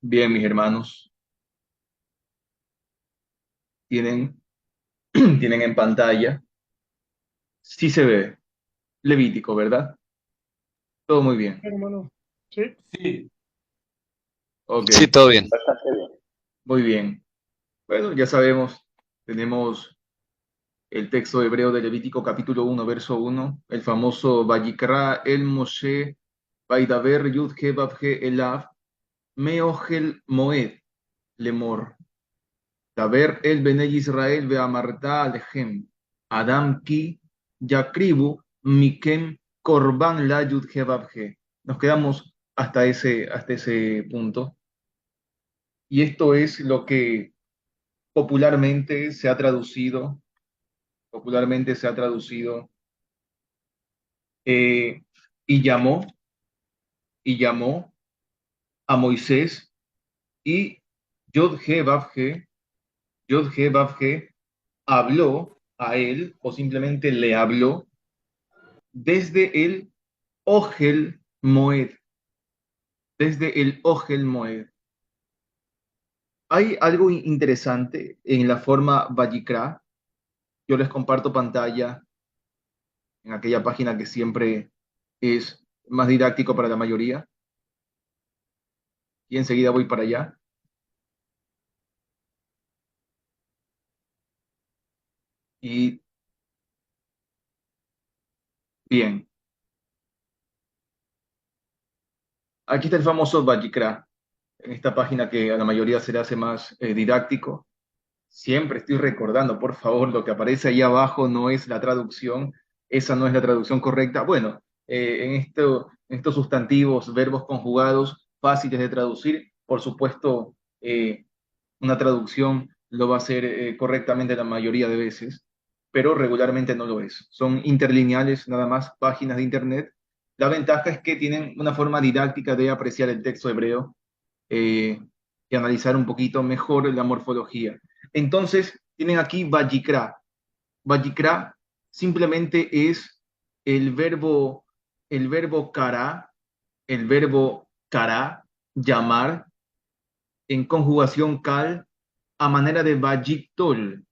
Bien, mis hermanos, tienen, tienen en pantalla, sí se ve, Levítico, ¿verdad? Todo muy bien. Hermano. Sí, Sí, Ok, sí, todo bien. muy bien. Bueno, ya sabemos, tenemos el texto hebreo de Levítico capítulo 1, verso 1, el famoso Vayikra el Moshe, Vaidaber Yud He Vav He Elav, Meohel Moed, Lemor, Daber el Bene Israel Veamarta Alejem, Adam Ki, Yakribu, Mikem, Korban La Yud He Vav He. Nos quedamos hasta ese punto. Y esto es lo que popularmente se ha traducido, popularmente se ha traducido, eh, y llamó, y llamó a Moisés y Yod He Vav He, Yod He Vav He habló a él o simplemente le habló desde el Ogel Moed, desde el Ogel Moed. Hay algo interesante en la forma Vayikra. Yo les comparto pantalla en aquella página que siempre es más didáctico para la mayoría y enseguida voy para allá. Y bien, aquí está el famoso Vayikra, en esta página que a la mayoría se le hace más didáctico. Siempre estoy recordando, por favor, lo que aparece ahí abajo no es la traducción, esa no es la traducción correcta. Bueno, en estos sustantivos, verbos conjugados fáciles de traducir, por supuesto, una traducción lo va a hacer correctamente la mayoría de veces, pero regularmente no lo es. Son interlineales, nada más, páginas de internet. La ventaja es que tienen una forma didáctica de apreciar el texto hebreo eh, y analizar un poquito mejor la morfología. Entonces, tienen aquí Vayikra. Vayikra simplemente es el verbo, el verbo kara, el verbo kara, llamar, en conjugación kal, a manera de Vayiktol,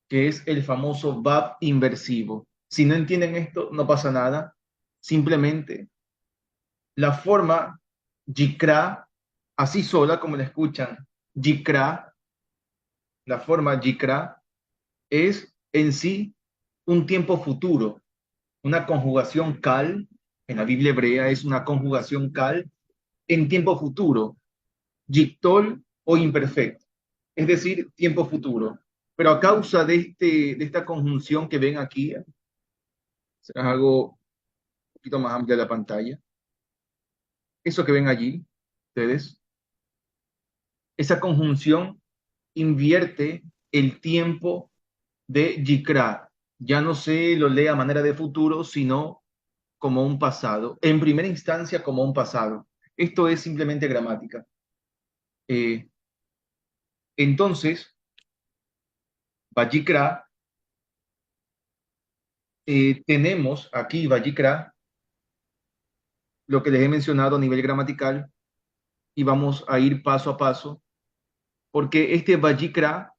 que es el famoso Bab inversivo. Si no entienden esto, no pasa nada. Simplemente la forma Yikra, así sola como la escuchan, Yikra, la forma Yikra, es en sí un tiempo futuro, una conjugación cal, en la Biblia hebrea es una conjugación cal en tiempo futuro, Yiktol o imperfecto, es decir, tiempo futuro. Pero a causa de esta conjunción que ven aquí, se las hago un poquito más amplia la pantalla, eso que ven allí, ustedes, esa conjunción invierte el tiempo de Yikra. Ya no se lo lee a manera de futuro, sino como un pasado. En primera instancia, como un pasado. Esto es simplemente gramática. Eh, entonces, Vayikra, tenemos aquí Vayikra, lo que les he mencionado a nivel gramatical, y vamos a ir paso a paso, porque este Vayikra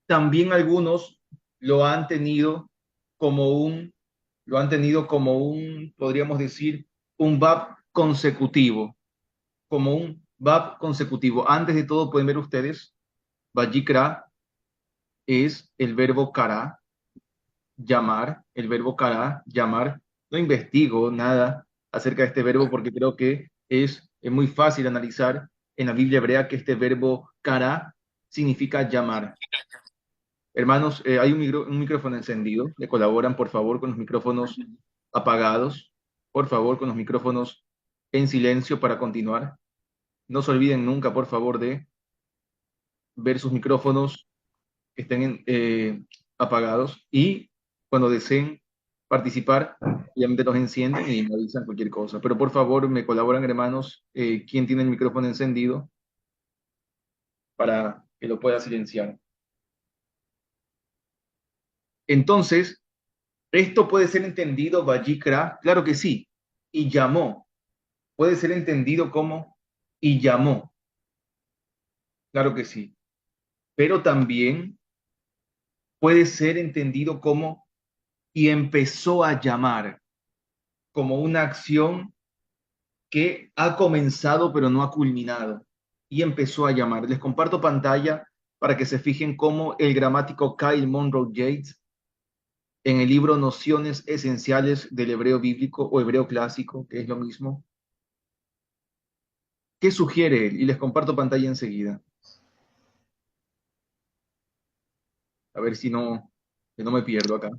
también algunos lo han tenido como un, lo han tenido como un, podríamos decir, un VAB consecutivo, como un VAB consecutivo. Antes de todo, pueden ver ustedes, Vajikra es el verbo kara, llamar, el verbo kara, llamar. No investigo nada acerca de este verbo porque creo que es muy fácil analizar en la Biblia hebrea que este verbo kara significa llamar. Hermanos, hay un micrófono encendido. ¿Le colaboran, por favor, con los micrófonos apagados? Por favor, con los micrófonos en silencio para continuar. No se olviden nunca, por favor, de ver sus micrófonos que estén apagados y cuando deseen participar, obviamente los encienden y me avisan cualquier cosa. Pero por favor, me colaboran, hermanos, quien tiene el micrófono encendido para que lo pueda silenciar. Entonces, esto puede ser entendido, Vajikra, claro que sí, y llamó, puede ser entendido como y llamó, claro que sí, pero también puede ser entendido como y empezó a llamar, como una acción que ha comenzado pero no ha culminado y empezó a llamar. Les comparto pantalla para que se fijen cómo el gramático Kyle Monroe Yates en el libro Nociones Esenciales del Hebreo Bíblico o Hebreo Clásico, que es lo mismo, ¿qué sugiere él? Y les comparto pantalla enseguida. A ver si no, que no me pierdo acá.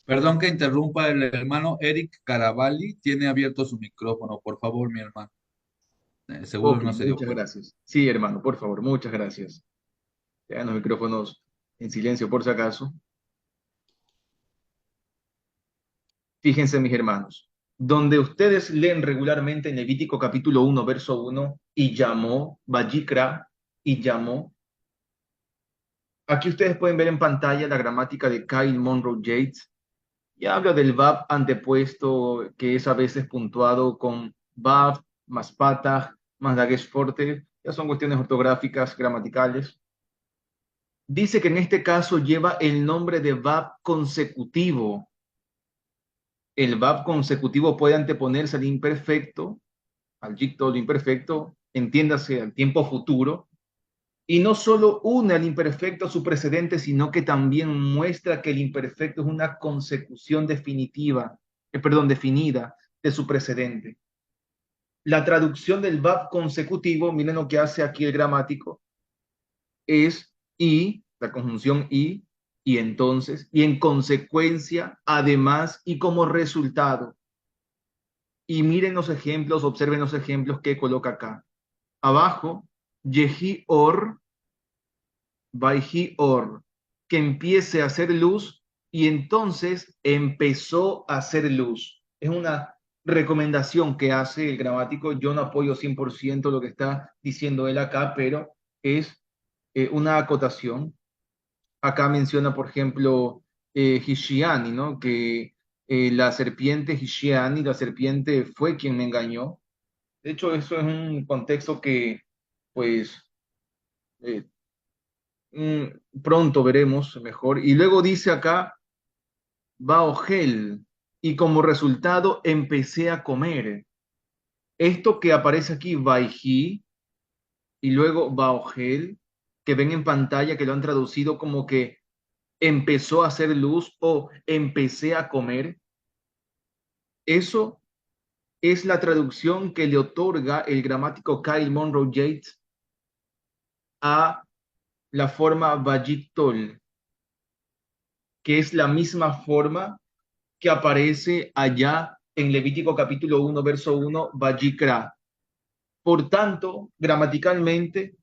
Perdón que interrumpa, el hermano Eric Caravalli tiene abierto su micrófono. Por favor, mi hermano. Seguro Ok, no se dio muchas cuenta. gracias. Sí, hermano, por favor, muchas gracias. Dejan los micrófonos en silencio por si acaso. Fíjense, mis hermanos, donde ustedes leen regularmente en Levítico capítulo 1, verso 1, y llamó, Vayikra, y llamó. Aquí ustedes pueden ver en pantalla la gramática de Kyle Monroe Yates y habla del Vav antepuesto que es a veces puntuado con Vav más patah más dagesh forte. Ya son cuestiones ortográficas, gramaticales. Dice que en este caso lleva el nombre de Vav consecutivo. El Vav consecutivo puede anteponerse al imperfecto, al yicto, lo imperfecto, entiéndase al tiempo futuro, y no solo une al imperfecto a su precedente, sino que también muestra que el imperfecto es una consecución definitiva, perdón, definida de su precedente. La traducción del verb consecutivo, miren lo que hace aquí el gramático, es y, la conjunción y entonces, y en consecuencia, además y como resultado. Y miren los ejemplos, observen los ejemplos que coloca acá. Abajo, Yehi Or, Vaihi Or, que empiece a hacer luz y entonces empezó a hacer luz. Es una recomendación que hace el gramático. Yo no apoyo 100% lo que está diciendo él acá, pero es una acotación. Acá menciona, por ejemplo, Hishiani, ¿no? Que la serpiente Hishiani, la serpiente fue quien me engañó. De hecho, eso es un contexto que, pues, eh, pronto veremos mejor. Y luego dice acá, Baogel, y como resultado empecé a comer. Esto que aparece aquí, Baijí, y luego Baogel, que ven en pantalla que lo han traducido como que empezó a hacer luz o empecé a comer. Eso es la traducción que le otorga el gramático Kyle Monroe Yates a la forma Vajitol, que es la misma forma que aparece allá en Levítico capítulo 1, verso 1, Vajikra. Por tanto, gramaticalmente,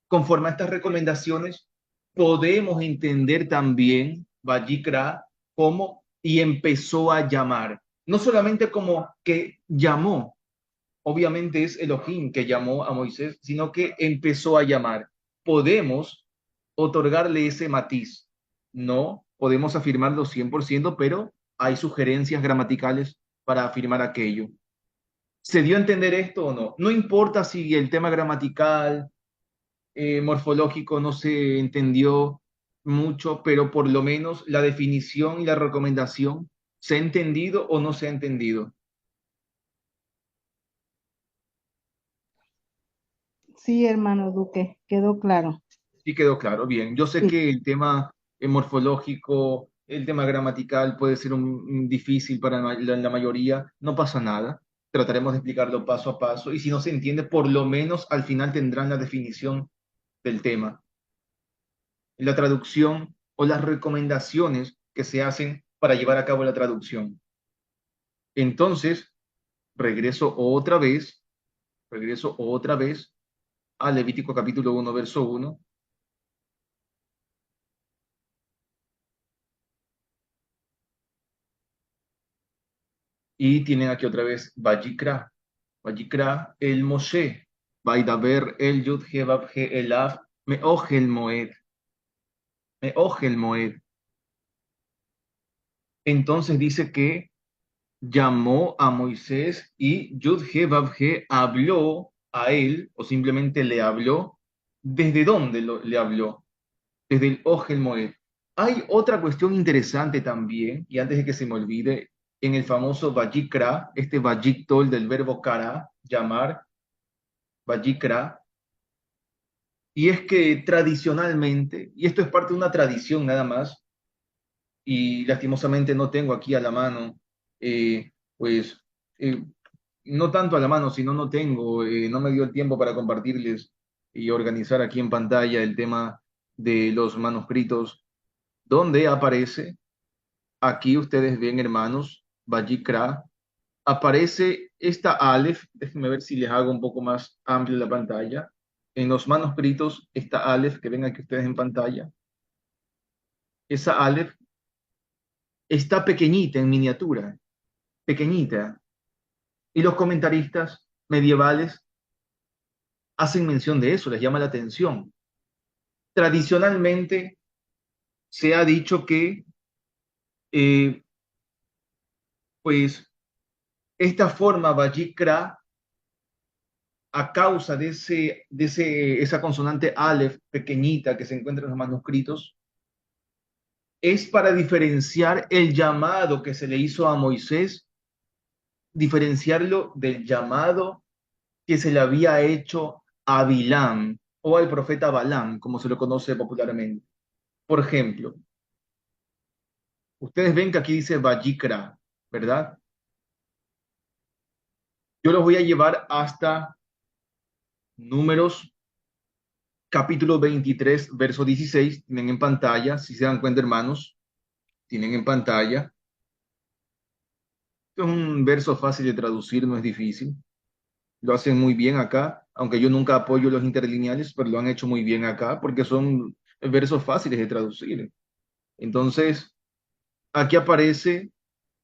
conforme a estas recomendaciones, podemos entender también Vajikra como y empezó a llamar. No solamente como que llamó, obviamente es Elohim que llamó a Moisés, sino que empezó a llamar. Podemos otorgarle ese matiz. No podemos afirmarlo 100%, pero hay sugerencias gramaticales para afirmar aquello. ¿Se dio a entender esto o no? No importa si el tema gramatical, morfológico no se entendió mucho, pero por lo menos la definición y la recomendación se ha entendido o no se ha entendido. Sí, hermano Duque, quedó claro. Sí quedó claro, bien. Yo sé Sí, que el tema morfológico, el tema gramatical puede ser difícil para la mayoría, no pasa nada. Trataremos de explicarlo paso a paso y si no se entiende, por lo menos al final tendrán la definición del tema, la traducción o las recomendaciones que se hacen para llevar a cabo la traducción. Entonces, regreso otra vez a Levítico capítulo 1, verso 1. Y tienen aquí otra vez Vayikra. Vayikra el Moshe. Vaidaber el Yud He Vav He Elav Meohel Moed. Meohel Moed. Entonces dice que llamó a Moisés y Yud-He Vav-He habló a él, o simplemente le habló. ¿Desde dónde le habló? Desde el Ojel Moed. Hay otra cuestión interesante también, y antes de que se me olvide, en el famoso Vayikra, este Vayiktol del verbo kara, llamar, Vayikra, y es que tradicionalmente, y esto es parte de una tradición nada más, y lastimosamente no tengo aquí a la mano, pues eh, no tanto a la mano, sino no tengo, no me dio el tiempo para compartirles y organizar aquí en pantalla el tema de los manuscritos, donde aparece, aquí ustedes ven, hermanos, Vayikra, aparece esta Aleph, déjenme ver si les hago un poco más amplia la pantalla. En los manuscritos, esta Aleph que ven aquí ustedes en pantalla, esa Aleph está pequeñita en miniatura, pequeñita. Y los comentaristas medievales hacen mención de eso, les llama la atención. Tradicionalmente se ha dicho que, eh, pues, esta forma Vajikra, a causa esa consonante Aleph pequeñita que se encuentra en los manuscritos, es para diferenciar el llamado que se le hizo a Moisés, diferenciarlo del llamado que se le había hecho a Bilam o al profeta Balaam, como se lo conoce popularmente. Por ejemplo, ustedes ven que aquí dice Vajikra, ¿verdad? Yo los voy a llevar hasta Números capítulo 23, verso 16. Tienen en pantalla, si se dan cuenta, hermanos, tienen en pantalla. Este es un verso fácil de traducir, no es difícil. Lo hacen muy bien acá, aunque yo nunca apoyo los interlineales, pero lo han hecho muy bien acá porque son versos fáciles de traducir. Entonces, aquí aparece,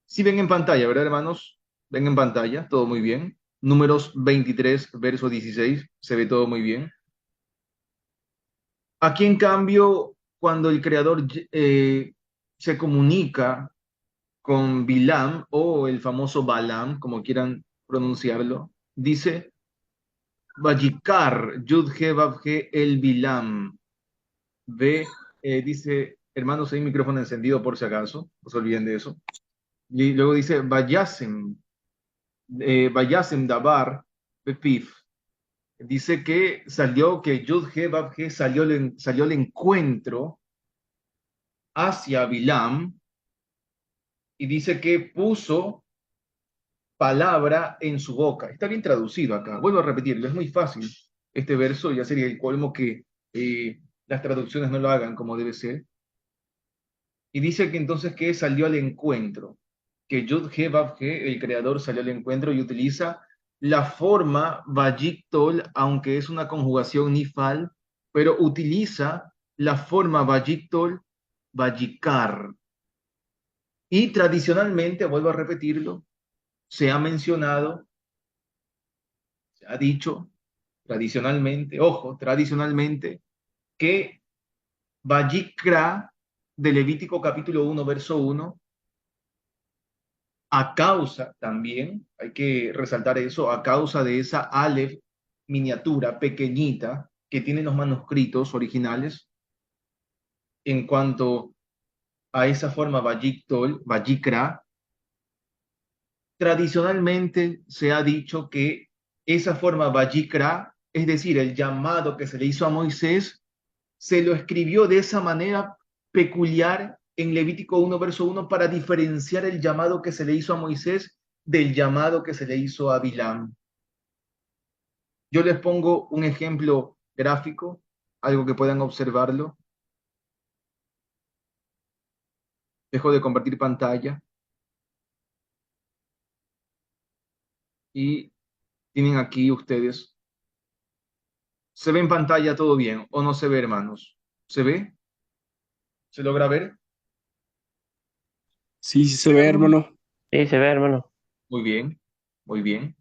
si ven en pantalla, ¿verdad, hermanos? Ven en pantalla, todo muy bien. Números 23, verso 16, se ve todo muy bien. Aquí, en cambio, cuando el creador se comunica con Bilam o el famoso Balaam, como quieran pronunciarlo, dice Vayikar, Yud He Vav He el Bilam. Ve, dice, hermanos, hay micrófono encendido por si acaso, no se olviden de eso. Y luego dice Vayasem, Vayasem Dabar Bepif. Dice que salió, que Yud He Vav He salió al encuentro hacia Bilam y dice que puso palabra en su boca. Está bien traducido acá. Vuelvo a repetirlo, es muy fácil. Este verso ya sería el colmo que las traducciones no lo hagan como debe ser. Y dice que entonces que salió al encuentro, que Yud He Vav He, el creador, salió al encuentro y utiliza la forma Vayiktol, aunque es una conjugación nifal, pero utiliza la forma Vayiktol, Vayikar. Y tradicionalmente, vuelvo a repetirlo, se ha mencionado, se ha dicho tradicionalmente, ojo, tradicionalmente, que Vayikra de Levítico capítulo 1, verso 1, a causa también, hay que resaltar eso, a causa de esa Aleph miniatura pequeñita que tienen los manuscritos originales en cuanto a esa forma Vayiktol, Vayikra, tradicionalmente se ha dicho que esa forma Vayikra, es decir, el llamado que se le hizo a Moisés, se lo escribió de esa manera peculiar en Levítico 1, verso 1, para diferenciar el llamado que se le hizo a Moisés del llamado que se le hizo a Bilam. Yo les pongo un ejemplo gráfico, algo que puedan observarlo. Dejo de compartir pantalla y tienen aquí ustedes. ¿Se ve en pantalla todo bien o no se ve, hermanos? ¿Se ve? ¿Se logra ver? Sí, sí se ve, hermano. Sí, se ve, hermano. Muy bien, muy bien.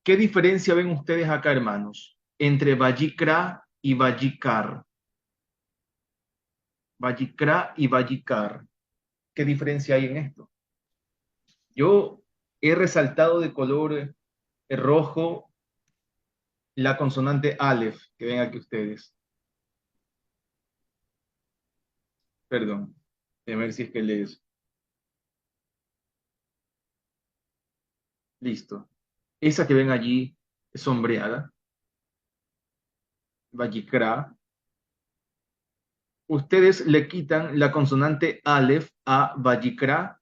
¿Qué diferencia ven ustedes acá, hermanos, entre Vayikra y Vayikar? Vayikra y Vayikar. ¿Qué diferencia hay en esto? Yo he resaltado de color rojo la consonante Aleph, que ven aquí ustedes. Perdón, a ver si es que les... Listo. Esa que ven allí sombreada, Vallicra. Ustedes le quitan la consonante Aleph a Vallicra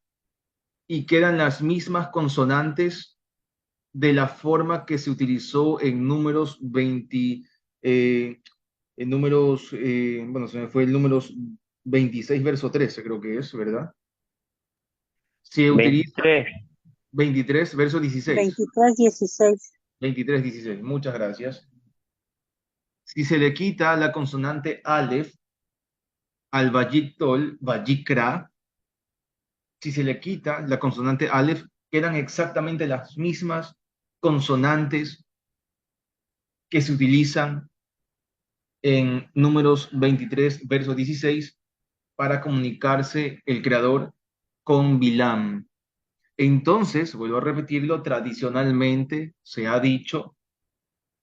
y quedan las mismas consonantes de la forma que se utilizó en números 20, en números, bueno, se me fue el números 26 verso 13 creo que es, ¿verdad? Se utiliza 23. 23 verso 16, 23:16. 23 16 muchas gracias. Si se le quita la consonante Aleph al Valliktol, Vallikra, si se le quita la consonante Aleph, quedan exactamente las mismas consonantes que se utilizan en números 23, verso 16, para comunicarse el creador con Bilam. Entonces, vuelvo a repetirlo, tradicionalmente se ha dicho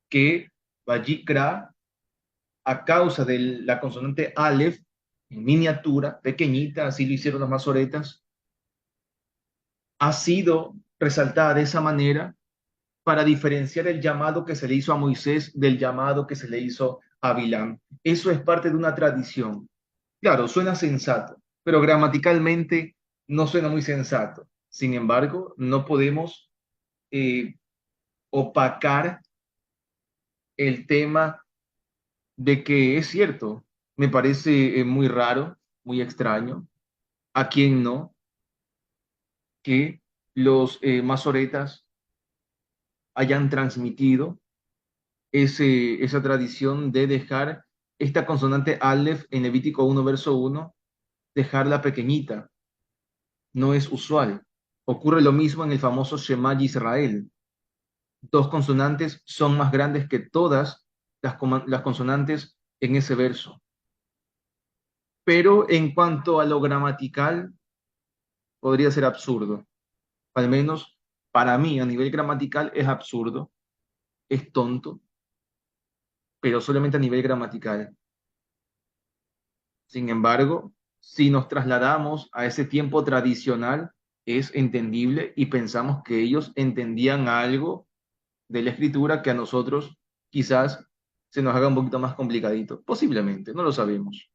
que Vajikra, a causa de la consonante Aleph, en miniatura, pequeñita, así lo hicieron las masoretas, ha sido resaltada de esa manera para diferenciar el llamado que se le hizo a Moisés del llamado que se le hizo a Bilam. Eso es parte de una tradición. Claro, suena sensato, pero gramaticalmente no suena muy sensato. Sin embargo, no podemos eh, opacar el tema de que es cierto. Me parece muy raro, muy extraño, a quien no, que los masoretas hayan transmitido esa tradición de dejar esta consonante Aleph en Levítico 1, verso 1, dejarla pequeñita. No es usual. Ocurre lo mismo en el famoso Shema Yisrael. Dos consonantes son más grandes que todas las consonantes en ese verso. Pero en cuanto a lo gramatical, podría ser absurdo. Al menos para mí, a nivel gramatical, es absurdo, es tonto, pero solamente a nivel gramatical. Sin embargo, si nos trasladamos a ese tiempo tradicional, es entendible y pensamos que ellos entendían algo de la escritura que a nosotros quizás se nos haga un poquito más complicadito. Posiblemente, no lo sabemos.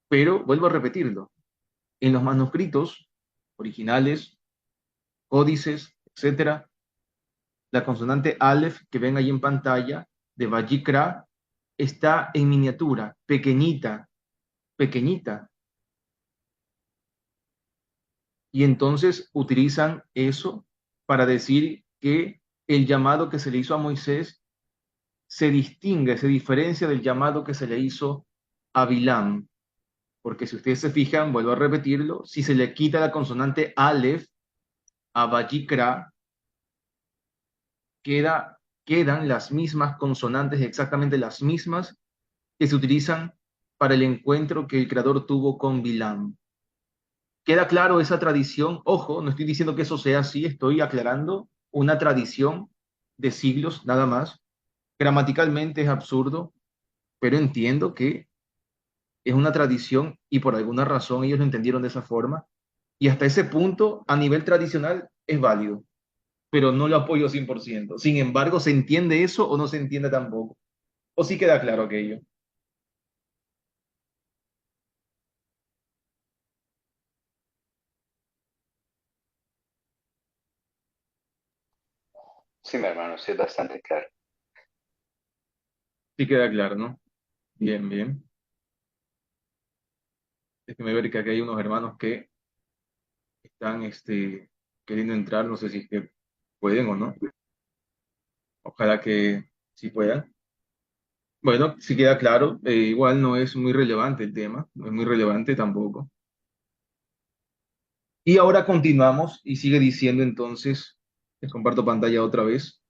Pero vuelvo a repetirlo. En los manuscritos originales, códices, etcétera, la consonante Aleph que ven ahí en pantalla de Vajikra está en miniatura, pequeñita, pequeñita. Y entonces utilizan eso para decir que el llamado que se le hizo a Moisés se distingue, se diferencia del llamado que se le hizo a Bilam. Porque si ustedes se fijan, vuelvo a repetirlo, si se le quita la consonante Aleph a Vajikra, quedan las mismas consonantes, exactamente las mismas que se utilizan para el encuentro que el creador tuvo con Bilam. ¿Queda claro esa tradición? Ojo, no estoy diciendo que eso sea así, estoy aclarando una tradición de siglos nada más. Gramaticalmente es absurdo, pero entiendo que es una tradición y por alguna razón ellos lo entendieron de esa forma. Y hasta ese punto, a nivel tradicional, es válido, pero no lo apoyo 100%. Sin embargo, ¿se entiende eso o no se entiende tampoco? ¿O sí queda claro aquello? Sí, mi hermano, sí es bastante claro. Sí queda claro, ¿no? Bien, bien. Déjeme ver que aquí hay unos hermanos que están queriendo entrar, no sé si es que pueden o no. Ojalá que sí puedan. Bueno, si queda claro, igual no es muy relevante el tema, no es muy relevante tampoco. Y ahora continuamos y sigue diciendo entonces, les comparto pantalla otra vez.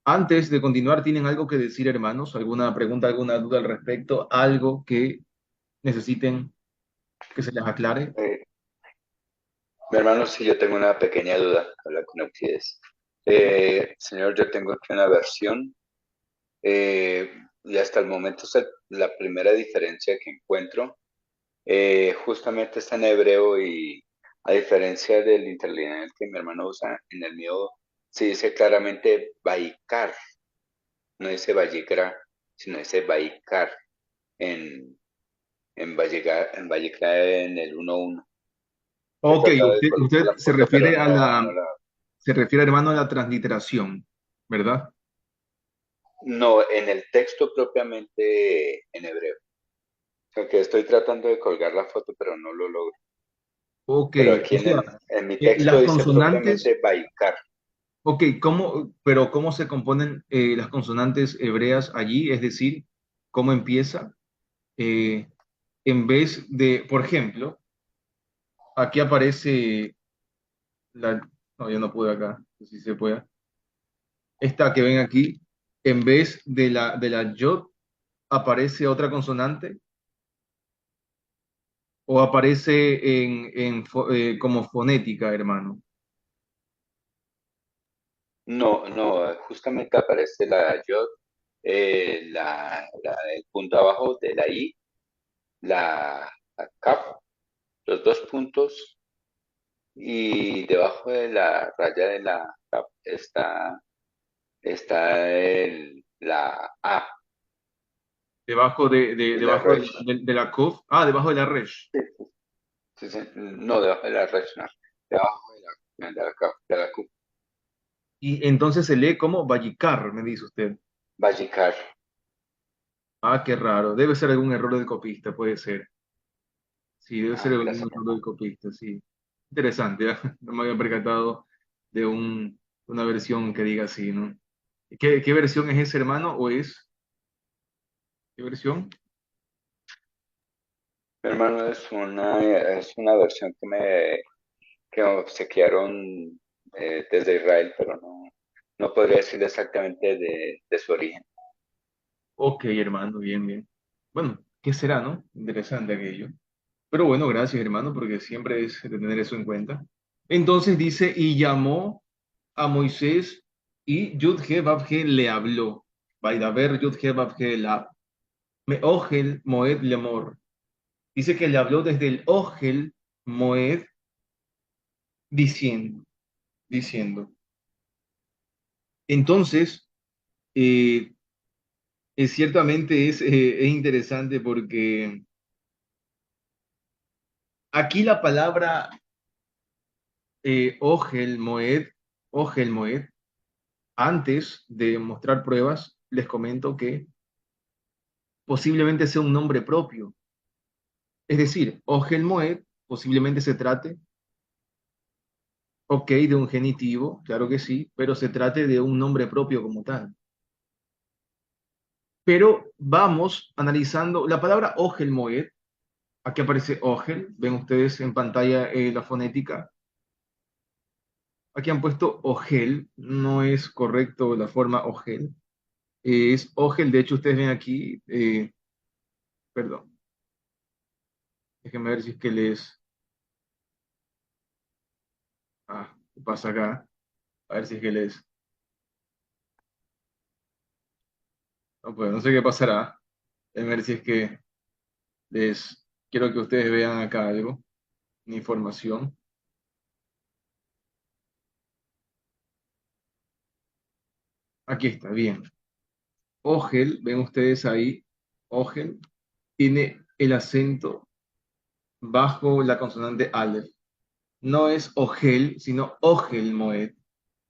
Antes de continuar, ¿tienen algo que decir, hermanos? ¿Alguna pregunta, alguna duda al respecto? ¿Algo que necesiten que se les aclare? Mi hermano, sí, yo tengo una pequeña duda, habla con Euclides. Señor, yo tengo aquí una versión y hasta el momento la primera diferencia que encuentro justamente está en hebreo y a diferencia del interlineal que mi hermano usa, en el mío se dice claramente Baikar, no dice Vallegra, sino dice Baikar en, en Vallegra en el 1:1. He Ok, tratado de colocar usted la foto, pero no la... se refiere, hermano, a la transliteración, ¿verdad? No, en el texto propiamente en hebreo. Aunque estoy tratando de colgar la foto, pero no lo logro. Ok, Pero aquí o sea, en mi texto las dice consonantes, propiamente Baikar. ok, pero ¿cómo se componen las consonantes hebreas allí? Es decir, ¿cómo empieza? Eh, en vez de, por ejemplo, aquí aparece la, no, yo no pude acá, no sé si se puede. Esta que ven aquí, en vez de la yod, aparece otra consonante o aparece como fonética, hermano. No, no, justamente aparece la yod, el punto abajo de la i, la kaf, los dos puntos, y debajo de la raya de la kaf está la a y la Debajo resh. de la kuf, debajo de la resh. Sí, sí, no, debajo de la resh, no, debajo de la kaf, de la kuf, Y entonces se lee como Vallicar, me dice usted. Vallecar. Ah, qué raro. Debe ser algún error del copista, puede ser. Sí, debe ser Ah, algún gracias, error del copista, sí. Interesante, ¿eh? No me había percatado de una versión que diga así, ¿no? ¿Qué versión es ese, hermano? ¿O es? ¿Qué versión? mi hermano, es una versión que obsequiaron desde Israel, pero no podría decir exactamente de su origen. Ok, hermano, bien, bien. Bueno, ¿qué será, no? Interesante aquello. Pero bueno, gracias, hermano, porque siempre es de tener eso en cuenta. Entonces dice, y llamó a Moisés y Yud-He Vav-He le habló. Vaidaber Yud-He Vav-He la. Me Ogel Moed Lemor. Dice que le habló desde el Ogel Moed diciendo, diciendo. Entonces, eh, ciertamente es interesante porque aquí la palabra Ogel Moed, antes de mostrar pruebas, les comento que posiblemente sea un nombre propio. Es decir, Ogel Moed posiblemente se trate, ok, de un genitivo, claro que sí, pero se trate de un nombre propio como tal. Pero vamos analizando la palabra Ogel Moed. Aquí aparece Ogel, ven ustedes en pantalla la fonética. Aquí han puesto Ogel, no es correcto la forma Ogel. Es Ogel, de hecho ustedes ven aquí, perdón, déjenme ver si es que ¿qué pasa acá? A ver si es que no, pues no sé qué pasará. Déjenme ver si es que quiero que ustedes vean acá algo, una información. Aquí está, bien. Ogel, ven ustedes ahí, Ogel tiene el acento bajo la consonante Aleph. No es Ogel, sino Ogel Moed.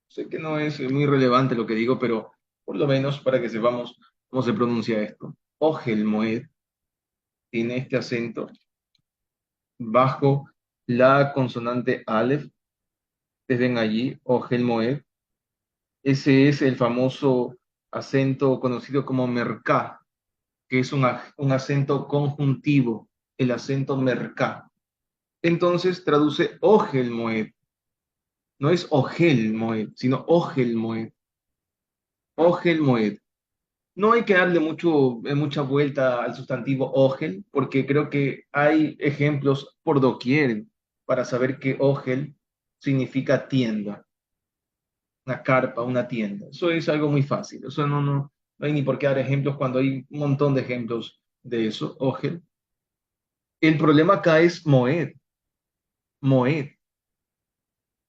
Sé que no es muy relevante lo que digo, pero por lo menos para que sepamos cómo se pronuncia esto. Ogel Moed tiene este acento bajo la consonante Aleph. Ustedes ven allí, Ogel Moed. Ese es el famoso acento conocido como mercá, que es un acento conjuntivo, el acento mercá. Entonces traduce Ogel Moed. No es Ogel Moed, sino Ogel Moed. Ogel Moed. No hay que darle mucha vuelta al sustantivo Ogel, porque creo que hay ejemplos por doquier. para saber que Ogel significa tienda, una carpa, una tienda. Eso es algo muy fácil. Eso no hay ni por qué dar ejemplos cuando hay un montón de ejemplos de eso, Ogel. El problema acá es Moed. Moed.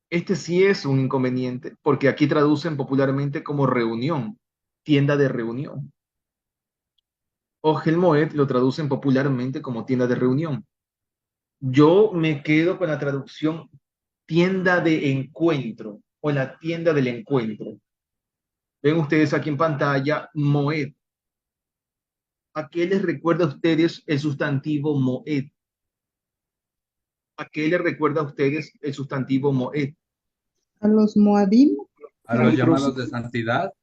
Este sí es un inconveniente, porque aquí traducen popularmente como reunión, tienda de reunión. Ogel Moed lo traducen popularmente como tienda de reunión. Yo me quedo con la traducción tienda de encuentro o la tienda del encuentro. Ven ustedes aquí en pantalla Moed. ¿A qué les recuerda a ustedes el sustantivo Moed? ¿A qué les recuerda a ustedes el sustantivo Moed? A los Moadim, A A los los llamados de santidad.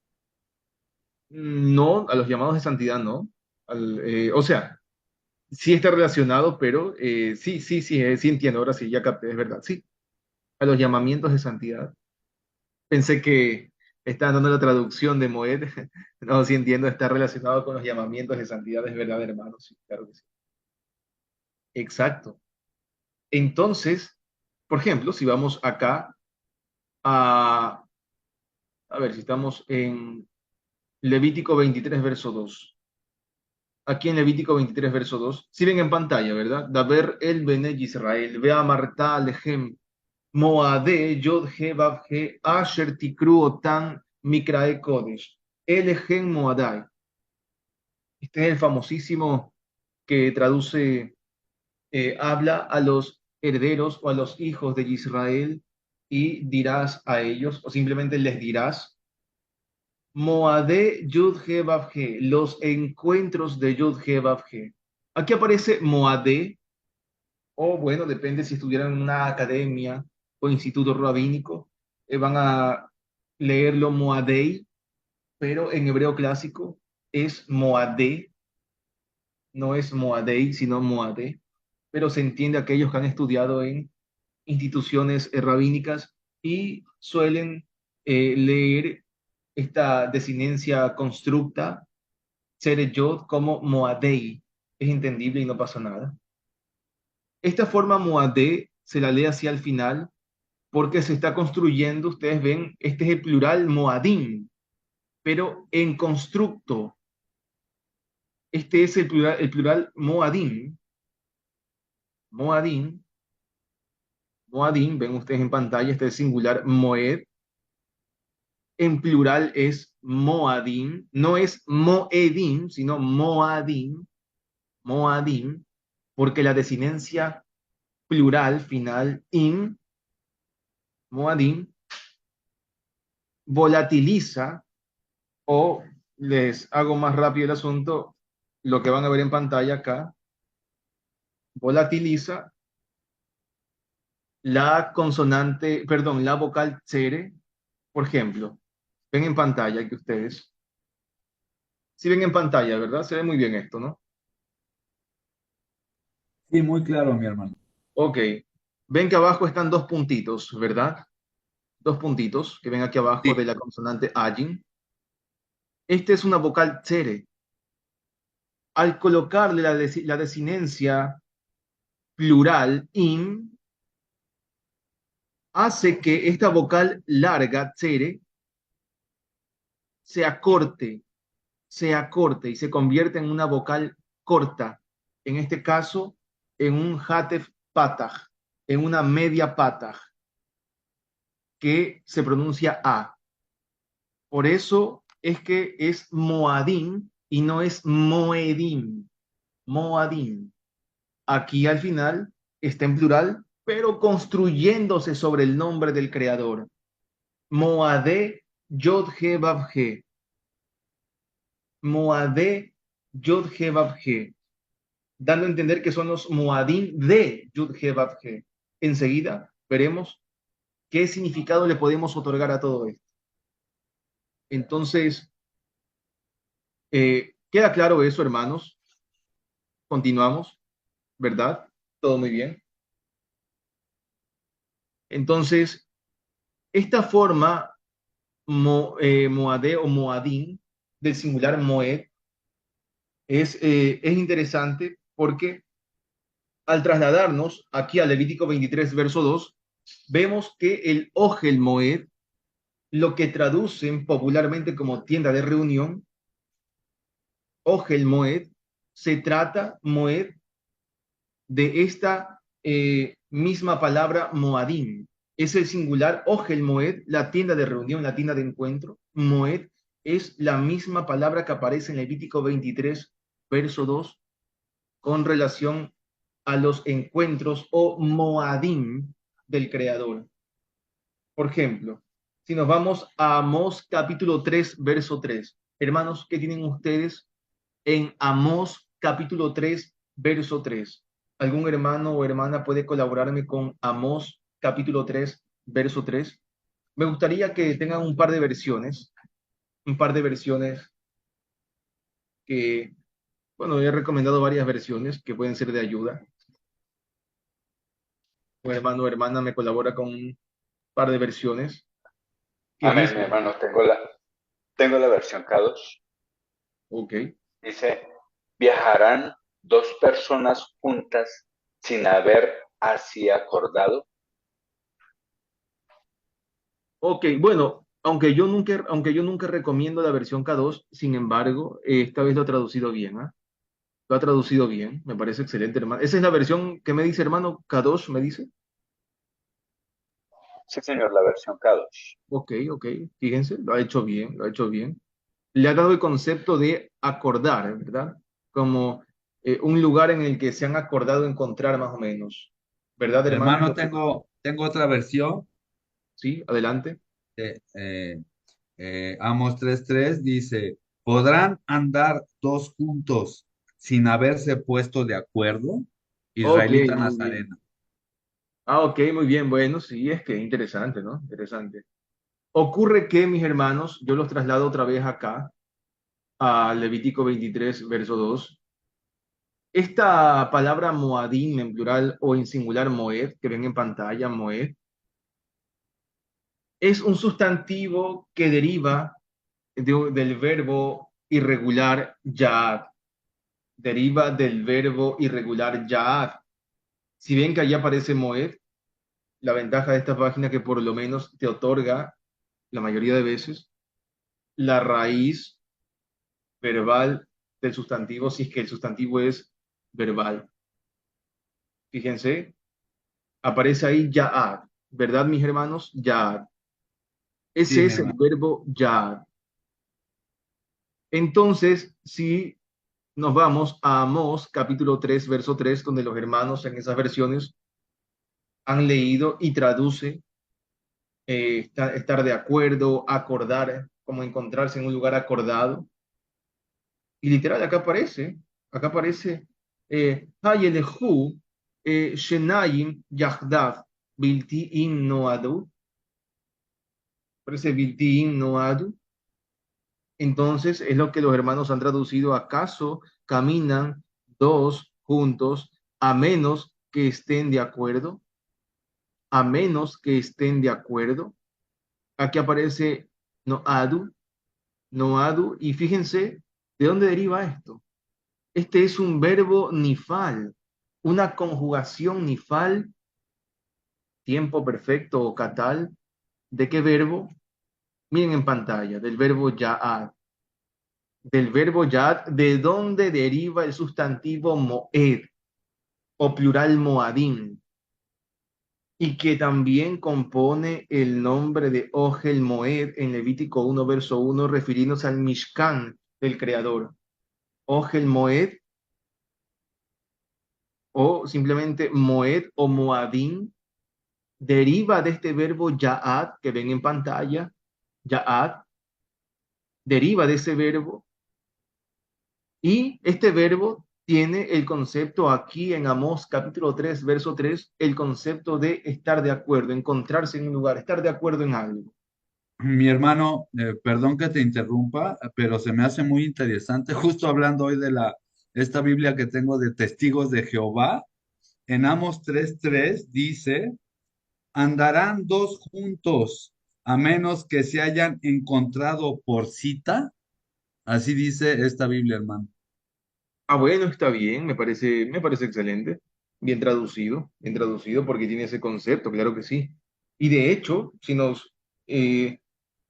No, a los llamados de santidad, no. O sea, sí está relacionado, pero sí entiendo, ahora sí, ya capté, es verdad, sí. A los llamamientos de santidad. Pensé que estaban dando la traducción de Moed. No, sí entiendo, está relacionado con los llamamientos de santidad, es verdad, hermano, sí, claro que sí. Exacto. Entonces, por ejemplo, si vamos acá a, a ver, si estamos en Levítico 23, verso 2. Aquí en Levítico 23, verso 2, si ven en pantalla, ¿verdad? Daber el Bene Israel, vea Marta Lehem, Moade, Yod He Vav He, Asher Tikru Otan Mikrae Kodesh, Elehem Moadai. Este es el famosísimo que traduce, habla a los herederos o a los hijos de Israel y dirás a ellos, o simplemente les dirás, Moade Yud He Vav He, los encuentros de Yud He Vav He. Aquí aparece Moade, o bueno, depende si estuvieran en una academia o instituto rabínico, van a leerlo Moadei, pero en hebreo clásico es Moade, no es Moadei, sino Moade, pero se entiende aquellos que han estudiado en instituciones rabínicas y suelen leer esta desinencia constructa, ser yod, como Moadei. Es entendible y no pasa nada. Esta forma Moadé se la lee hacia el final porque se está construyendo, ustedes ven, este es el plural Moadim, pero en constructo. Este es el plural Moadim. Moadim, Moadim, ven ustedes en pantalla, este es singular Moed. En plural es Moadim, no es Moedim, sino Moadim, Moadim, porque la desinencia plural final, in, Moadim, volatiliza, o les hago más rápido el asunto, lo que van a ver en pantalla acá, volatiliza la consonante, perdón, la vocal tsere. Por ejemplo, ven en pantalla que ustedes, si ven en pantalla, ¿verdad? Se ve muy bien esto, ¿no? Sí, muy claro, mi hermano. Ok, ven que abajo están dos puntitos, ¿verdad? Dos puntitos que ven aquí abajo Sí. de la consonante ajin. Esta es una vocal tsere. Al colocarle la desinencia plural in, hace que esta vocal larga, tsere, se acorte, se acorte y se convierte en una vocal corta. En este caso, en un hatef pataj, en una media pataj, que se pronuncia A. Por eso es que es Moadim y no es Moedim. Moadim. Aquí al final está en plural, pero construyéndose sobre el nombre del creador. Moade Yod He Vav He. Moade Yod He Vav He. Dando a entender que son los Moadim de Yud He Vav He. Enseguida veremos qué significado le podemos otorgar a todo esto. Entonces, ¿queda claro eso, hermanos? Continuamos, ¿verdad? Todo muy bien. Entonces, esta forma Moade o Moadim del singular Moed es interesante porque al trasladarnos aquí a Levítico 23, verso 2, vemos que el Ohel Moed, lo que traducen popularmente como tienda de reunión, Ohel Moed, se trata, Moed, de esta misma palabra Moadim. Es el singular Ohel Moed, la tienda de reunión, la tienda de encuentro. Moed es la misma palabra que aparece en Levítico 23, verso 2, con relación a los encuentros o Moadim del Creador. Por ejemplo, si nos vamos a Amós capítulo 3, verso 3. Hermanos, ¿qué tienen ustedes en Amós capítulo 3, verso 3? ¿Algún hermano o hermana puede colaborarme con Amós capítulo 3, verso 3? Me gustaría que tengan un par de versiones que, bueno, he recomendado varias versiones que pueden ser de ayuda. Un hermano o hermana me colabora con un par de versiones que Amén, mi dice, hermano. Tengo la versión K2. ok, Dice, ¿viajarán dos personas juntas sin haber así acordado? ok, bueno, aunque yo nunca recomiendo la versión K2, sin embargo, esta vez lo ha traducido bien, ¿ah? Lo ha traducido bien, me parece excelente, hermano. ¿Esa es la versión que me dice, hermano? ¿K2 me dice? Sí, señor, la versión K2. Ok, ok, fíjense, lo ha hecho bien, lo ha hecho bien. Le ha dado el concepto de acordar, ¿verdad? Como un lugar en el que se han acordado encontrar más o menos. ¿Verdad, hermano? Hermano, tengo otra versión Sí, adelante. de Amos 3:3 dice, ¿podrán andar dos juntos sin haberse puesto de acuerdo? Ok, Israelita muy bien. Nazarena. Ah, ok, muy bien. Bueno, sí, es que interesante, ¿no? Interesante. Ocurre que, mis hermanos, yo los traslado otra vez acá, a Levítico 23, verso 2. Esta palabra Moadim en plural o en singular Moed, que ven en pantalla, Moed, es un sustantivo que deriva del verbo irregular Yaad. Deriva del verbo irregular Yaad. Si ven que allí aparece Moed, la ventaja de esta página que por lo menos te otorga, la mayoría de veces, la raíz verbal del sustantivo, si es que el sustantivo es verbal. Fíjense, aparece ahí Yaad, ¿verdad, mis hermanos? Yaad. Sí, Ese mi es el hermano. verbo Yaad. Entonces, si nos vamos a Amós, capítulo 3 verso 3 donde los hermanos en esas versiones han leído y traduce estar de acuerdo, acordar, como encontrarse en un lugar acordado. Y literal, acá aparece, Hayelehu, Shenayim, Yahdav, Bilti im Noadu, aparece Bilti im Noadu. Entonces es lo que los hermanos han traducido, ¿acaso caminan dos juntos a menos que estén de acuerdo? A menos que estén de acuerdo. Aquí aparece Noadu, Noadu, y fíjense de dónde deriva esto. Este es un verbo nifal, una conjugación nifal, tiempo perfecto o catal. ¿De qué verbo? Miren en pantalla, del verbo ya'ad. Del verbo ya'ad, ¿de dónde deriva el sustantivo moed o plural moadim? Y que también compone el nombre de Ogel Moed en Levítico 1, verso 1, refiriéndose al Mishkan del Creador. Ogel Moed o simplemente Moed o Moadim deriva de este verbo Ya'ad que ven en pantalla. Ya'ad deriva de ese verbo y este verbo tiene el concepto aquí en Amós capítulo 3 verso 3 el concepto de estar de acuerdo, encontrarse en un lugar, estar de acuerdo en algo. Mi hermano, perdón que te interrumpa, pero se me hace muy interesante, justo hablando hoy de esta Biblia que tengo de Testigos de Jehová, en Amos 3:3 dice, andarán dos juntos a menos que se hayan encontrado por cita. Así dice esta Biblia, hermano. Ah, bueno, está bien, me parece excelente. bien traducido porque tiene ese concepto, claro que sí. Y de hecho, si nos eh,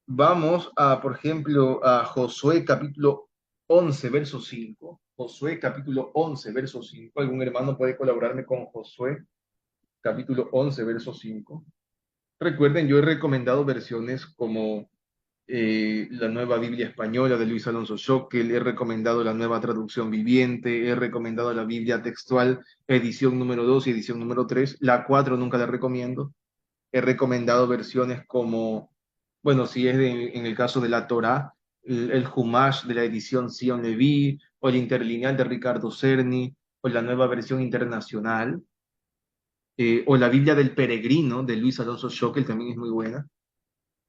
vamos a, por ejemplo, a Josué capítulo 11 verso 5. Josué capítulo 11 verso 5. ¿Algún hermano puede colaborarme con Josué capítulo 11 verso 5? Recuerden, yo he recomendado versiones como la nueva Biblia española de Luis Alonso Schockel, he recomendado la nueva traducción viviente, he recomendado la Biblia textual, edición número 2 y edición número 3. La 4 nunca la recomiendo. He recomendado versiones como, bueno, si es en el caso de la Torá, el Humash de la edición Sion Leví, o el interlineal de Ricardo Cerny, o la nueva versión internacional, o la Biblia del Peregrino de Luis Alonso Schockel, también es muy buena.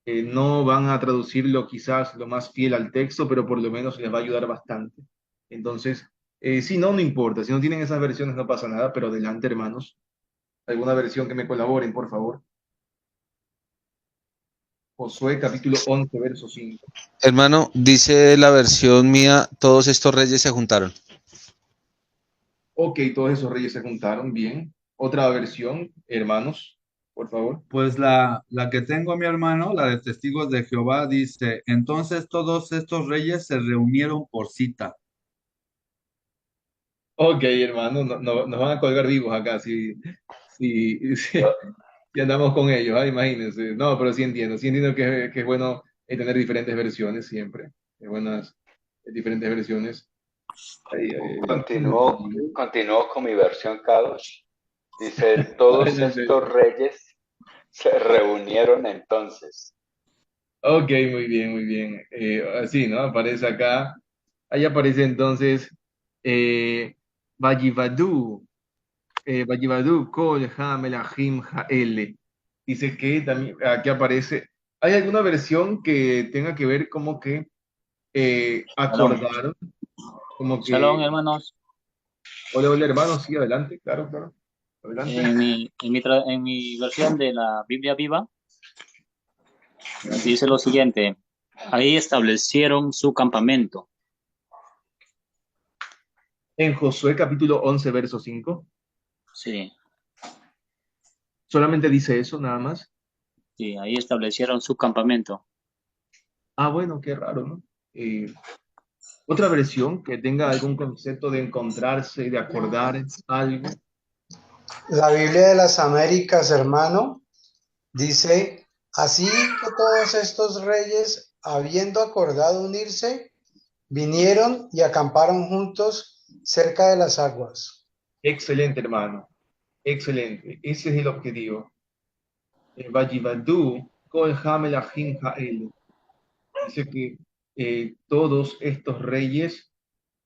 No van a traducirlo quizás lo más fiel al texto, pero por lo menos les va a ayudar bastante. Entonces, si no, no importa. Si no tienen esas versiones, no pasa nada, pero adelante, hermanos. ¿Alguna versión que me colaboren, por favor? Josué capítulo 11 verso 5. Hermano, dice la versión mía, todos estos reyes se juntaron. Ok, todos esos reyes se juntaron, bien. Otra versión, hermanos, por favor. Pues la que tengo, mi hermano, la de Testigos de Jehová, dice, entonces todos estos reyes se reunieron por cita. Ok, hermano, nos van a colgar vivos acá si andamos con ellos, imagínense. No, pero sí entiendo que es bueno tener diferentes versiones siempre. Es buenas diferentes versiones. Continúo con mi versión Kadosh. Dice, todos Adelante. estos reyes se reunieron entonces. Ok, muy bien, muy bien. Así, ¿no? Aparece acá. Ahí aparece entonces eh, Vayivadú, Vayivadú, Kol, Ha, Melahim, Jael. Dice que también aquí aparece. ¿Hay alguna versión que tenga que ver como que Shalom, acordaron? Como shalom, que, hermanos. hola, hola, hermano, sí, adelante, claro, claro. Adelante. En mi versión de la Biblia Viva dice lo siguiente: ahí establecieron su campamento. En Josué capítulo 11 verso 5 Sí, solamente dice eso, nada más. sí, ahí establecieron su campamento. Ah, bueno, qué raro, ¿no? Otra versión que tenga algún concepto de encontrarse, de acordar algo. La Biblia de las Américas, hermano, dice, así que todos estos reyes, habiendo acordado unirse, vinieron y acamparon juntos cerca de las aguas. Excelente, hermano. Excelente. Ese es el objetivo. Vayivadú, Kol Hamel Ahim Jael. Dice que todos estos reyes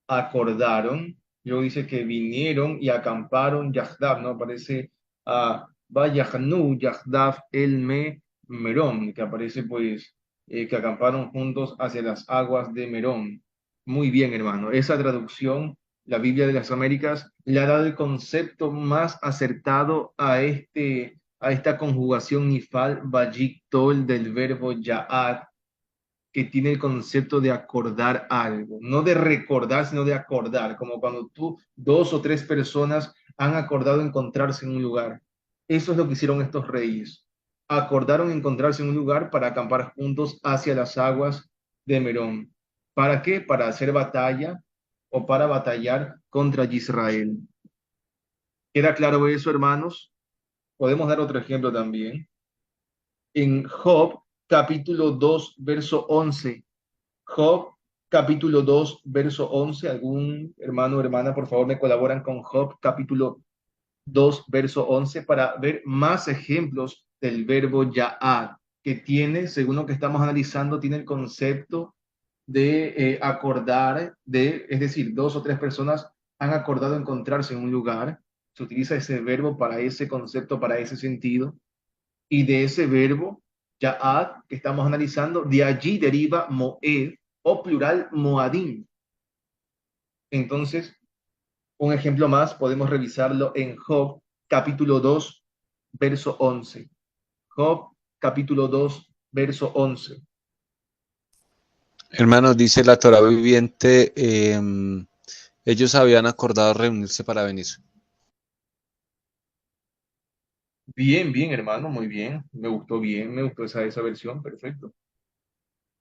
acordaron, luego dice que vinieron y acamparon Yahdab, ¿no? Aparece a Vayahnu Yahdab Elme Merón, que aparece pues que acamparon juntos hacia las aguas de Merón. Muy bien, hermano. Esa traducción, la Biblia de las Américas, le ha dado el concepto más acertado a esta conjugación nifal Vayik-Tol del verbo Ya'ad, que tiene el concepto de acordar algo, no de recordar, sino de acordar, como cuando tú, dos o tres personas han acordado encontrarse en un lugar. Eso es lo que hicieron estos reyes. Acordaron encontrarse en un lugar para acampar juntos hacia las aguas de Merón. ¿Para qué? Para hacer batalla o para batallar contra Israel. ¿Queda claro eso, hermanos? Podemos dar otro ejemplo también. En Job, capítulo 2 verso 11. Job, capítulo 2 verso 11. ¿Algún hermano o hermana, por favor, me colaboran con Job, capítulo 2 verso 11 para ver más ejemplos del verbo ya'ad, que tiene, según lo que estamos analizando, tiene el concepto de acordar, es decir, dos o tres personas han acordado encontrarse en un lugar. Se utiliza ese verbo para ese concepto, para ese sentido, y de ese verbo, ya'ad, que estamos analizando, de allí deriva moed o plural moadim. Entonces, un ejemplo más, podemos revisarlo en Job, capítulo 2 verso 11. Job, capítulo 2 verso 11. Hermano, dice la Torah viviente, ellos habían acordado reunirse para venir. Bien, bien, hermano, muy bien. Me gustó bien, me gustó esa versión, perfecto.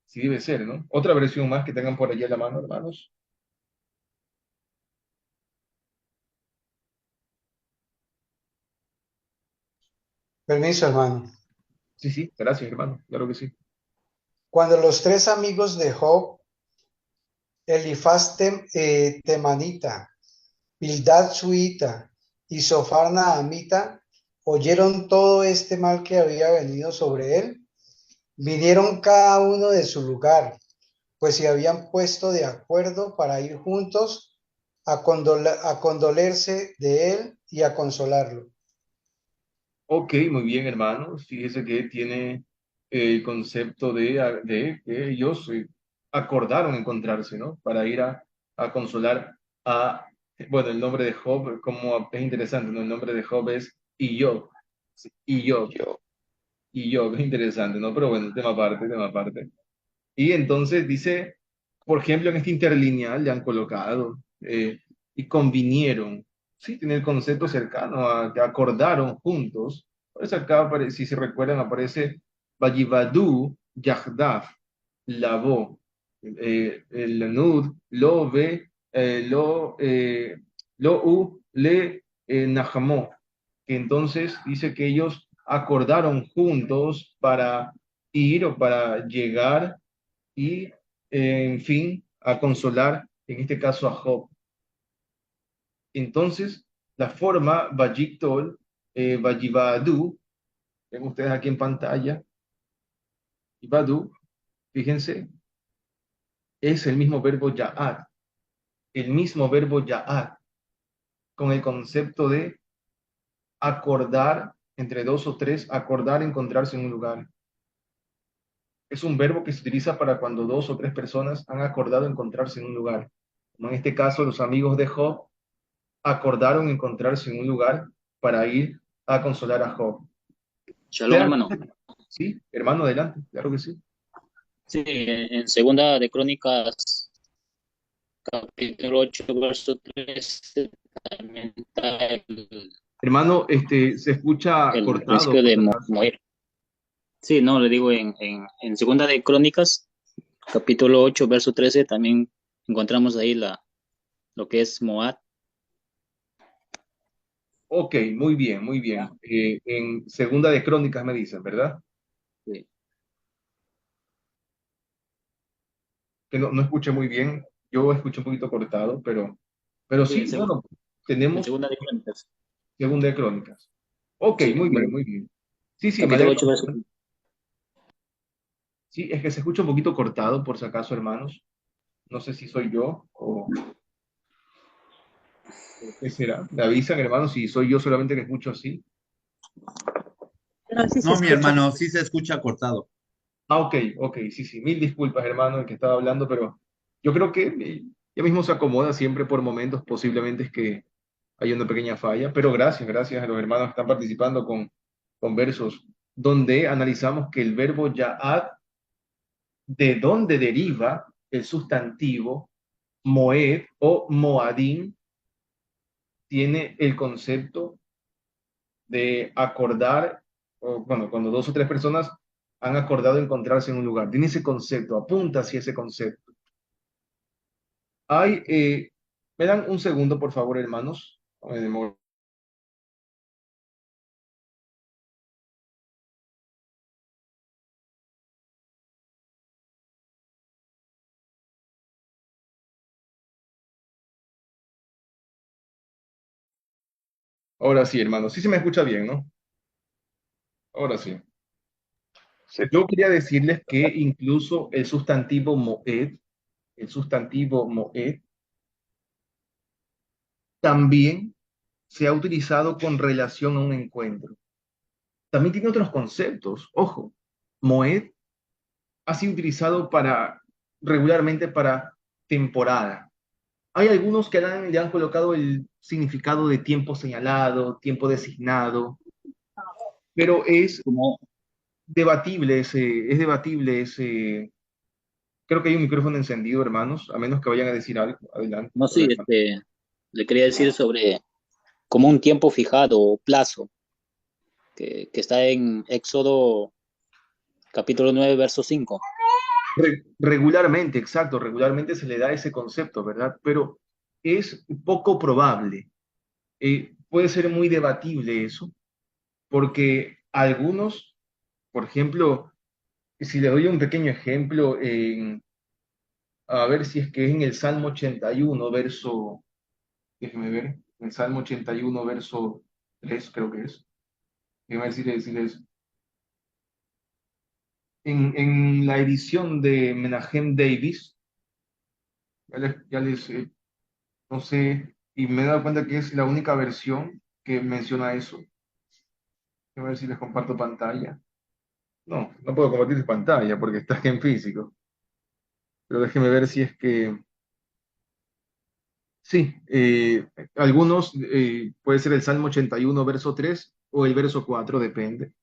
Sí debe ser, ¿no? Otra versión más que tengan por allí a la mano, hermanos. Permiso, hermano. Sí, sí, gracias, hermano, claro que sí. Cuando los tres amigos de Job, Temanita, Bildad Suita y Sofar Naamita, oyeron todo este mal que había venido sobre él, vinieron cada uno de su lugar, pues se habían puesto de acuerdo para ir juntos a condolerse de él y a consolarlo. Ok, muy bien, hermano. Fíjese que tiene el concepto de que ellos acordaron encontrarse, ¿no? Para ir a consolar a, bueno, el nombre de Job, como es interesante, ¿no? El nombre de Job es Iyob. Sí, Iyob, Yo, Iyob, es interesante, ¿no? Pero bueno, tema aparte, tema aparte. Y entonces dice, por ejemplo, en este interlineal le han colocado y convinieron. Sí, tiene el concepto cercano a que acordaron juntos. Por eso acá, si se recuerdan, aparece Vayivadu Yahdav, Lavó, el Nud, lo ve, lo u le Nahamó, que entonces dice que ellos acordaron juntos para ir o para llegar y, en fin, a consolar, en este caso a Job. Entonces, la forma Vayictol, Vayibadu, ven ustedes aquí en pantalla, y Badu, fíjense, es el mismo verbo Ya'ad, el mismo verbo Ya'ad, con el concepto de acordar, entre dos o tres, acordar encontrarse en un lugar. Es un verbo que se utiliza para cuando dos o tres personas han acordado encontrarse en un lugar. Como en este caso, los amigos de Job acordaron encontrarse en un lugar para ir a consolar a Job. Shalom, Sean, hermano. sí, hermano, adelante, claro que sí. Sí, en Segunda de Crónicas, capítulo 8 verso 13 también está Hermano, se escucha el cortado, principio por de si acaso. Moir. Sí, no, le digo en Segunda de Crónicas, capítulo 8 verso 13 también encontramos ahí lo que es Moab. Ok, muy bien, muy bien. En Segunda de Crónicas me dicen, ¿verdad? Sí, Que no escuché muy bien. Yo escuché un poquito cortado, pero sí, sí, bueno, en tenemos Segunda de Crónicas. Segunda de Crónicas. Ok, Sí, muy bien, muy bien. Sí, sí, me capítulo alegra 8 verso. mucho. Sí, es que se escucha un poquito cortado, por si acaso, hermanos. No sé si soy yo o qué será. Me avisan, hermanos, si soy yo solamente que escucho así. No, sí se No, mi escucha. hermano, sí se escucha cortado. Ah, ok, ok, sí, sí. Mil disculpas, hermano, el que estaba hablando, pero yo creo que ya mismo se acomoda siempre por momentos. Posiblemente es que hay una pequeña falla, pero gracias, gracias a los hermanos que están participando con versos donde analizamos que el verbo ya'ad, de dónde deriva el sustantivo moed o moadim, tiene el concepto de acordar, o, bueno, cuando dos o tres personas han acordado encontrarse en un lugar. Tiene ese concepto, apunta hacia ese concepto. Hay, ¿me dan un segundo, por favor, hermanos? Me demoro. Ahora sí, hermanos. Sí se me escucha bien, ¿no? Ahora sí. sí, Yo quería decirles que incluso el sustantivo moed, también se ha utilizado con relación a un encuentro. También tiene otros conceptos. Ojo, moed ha sido utilizado regularmente para temporada. Hay algunos que le han colocado el significado de tiempo señalado, tiempo designado, pero Como, es debatible ese. Creo que hay un micrófono encendido, hermanos, a menos que vayan a decir algo. Adelante. no sé, Adelante. le quería decir sobre como un tiempo fijado o plazo que está en Éxodo capítulo 9 verso 5. Regularmente, exacto, regularmente se le da ese concepto, ¿verdad? Pero es poco probable. Puede ser muy debatible eso, porque algunos, por ejemplo, si le doy un pequeño ejemplo, a ver si es que es en el Salmo 81, verso, déjeme ver, en el Salmo 81, verso 3, creo que es. Déjeme decirles, en la edición de Menahem Davis, no sé, y me he dado cuenta que es la única versión que menciona eso. A ver si les comparto pantalla. No, no puedo compartir pantalla porque está en físico. Pero déjeme ver si es que... Sí, algunos, puede ser el Salmo 81, verso 3 o el verso 4, depende,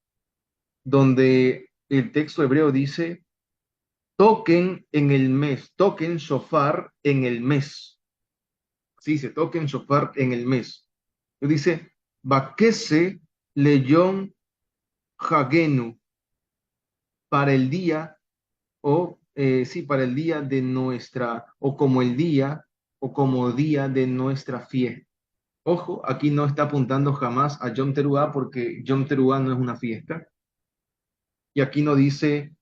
donde el texto hebreo dice, toquen en el mes, toquen shofar en el mes. Sí, se toquen shofar en el mes. Dice, Bakese leyón hagenu, para el día, o sí, para el día de nuestra, o como día de nuestra fiesta. Ojo, aquí no está apuntando jamás a Yom Teruah porque Yom Teruah no es una fiesta. Y aquí no dice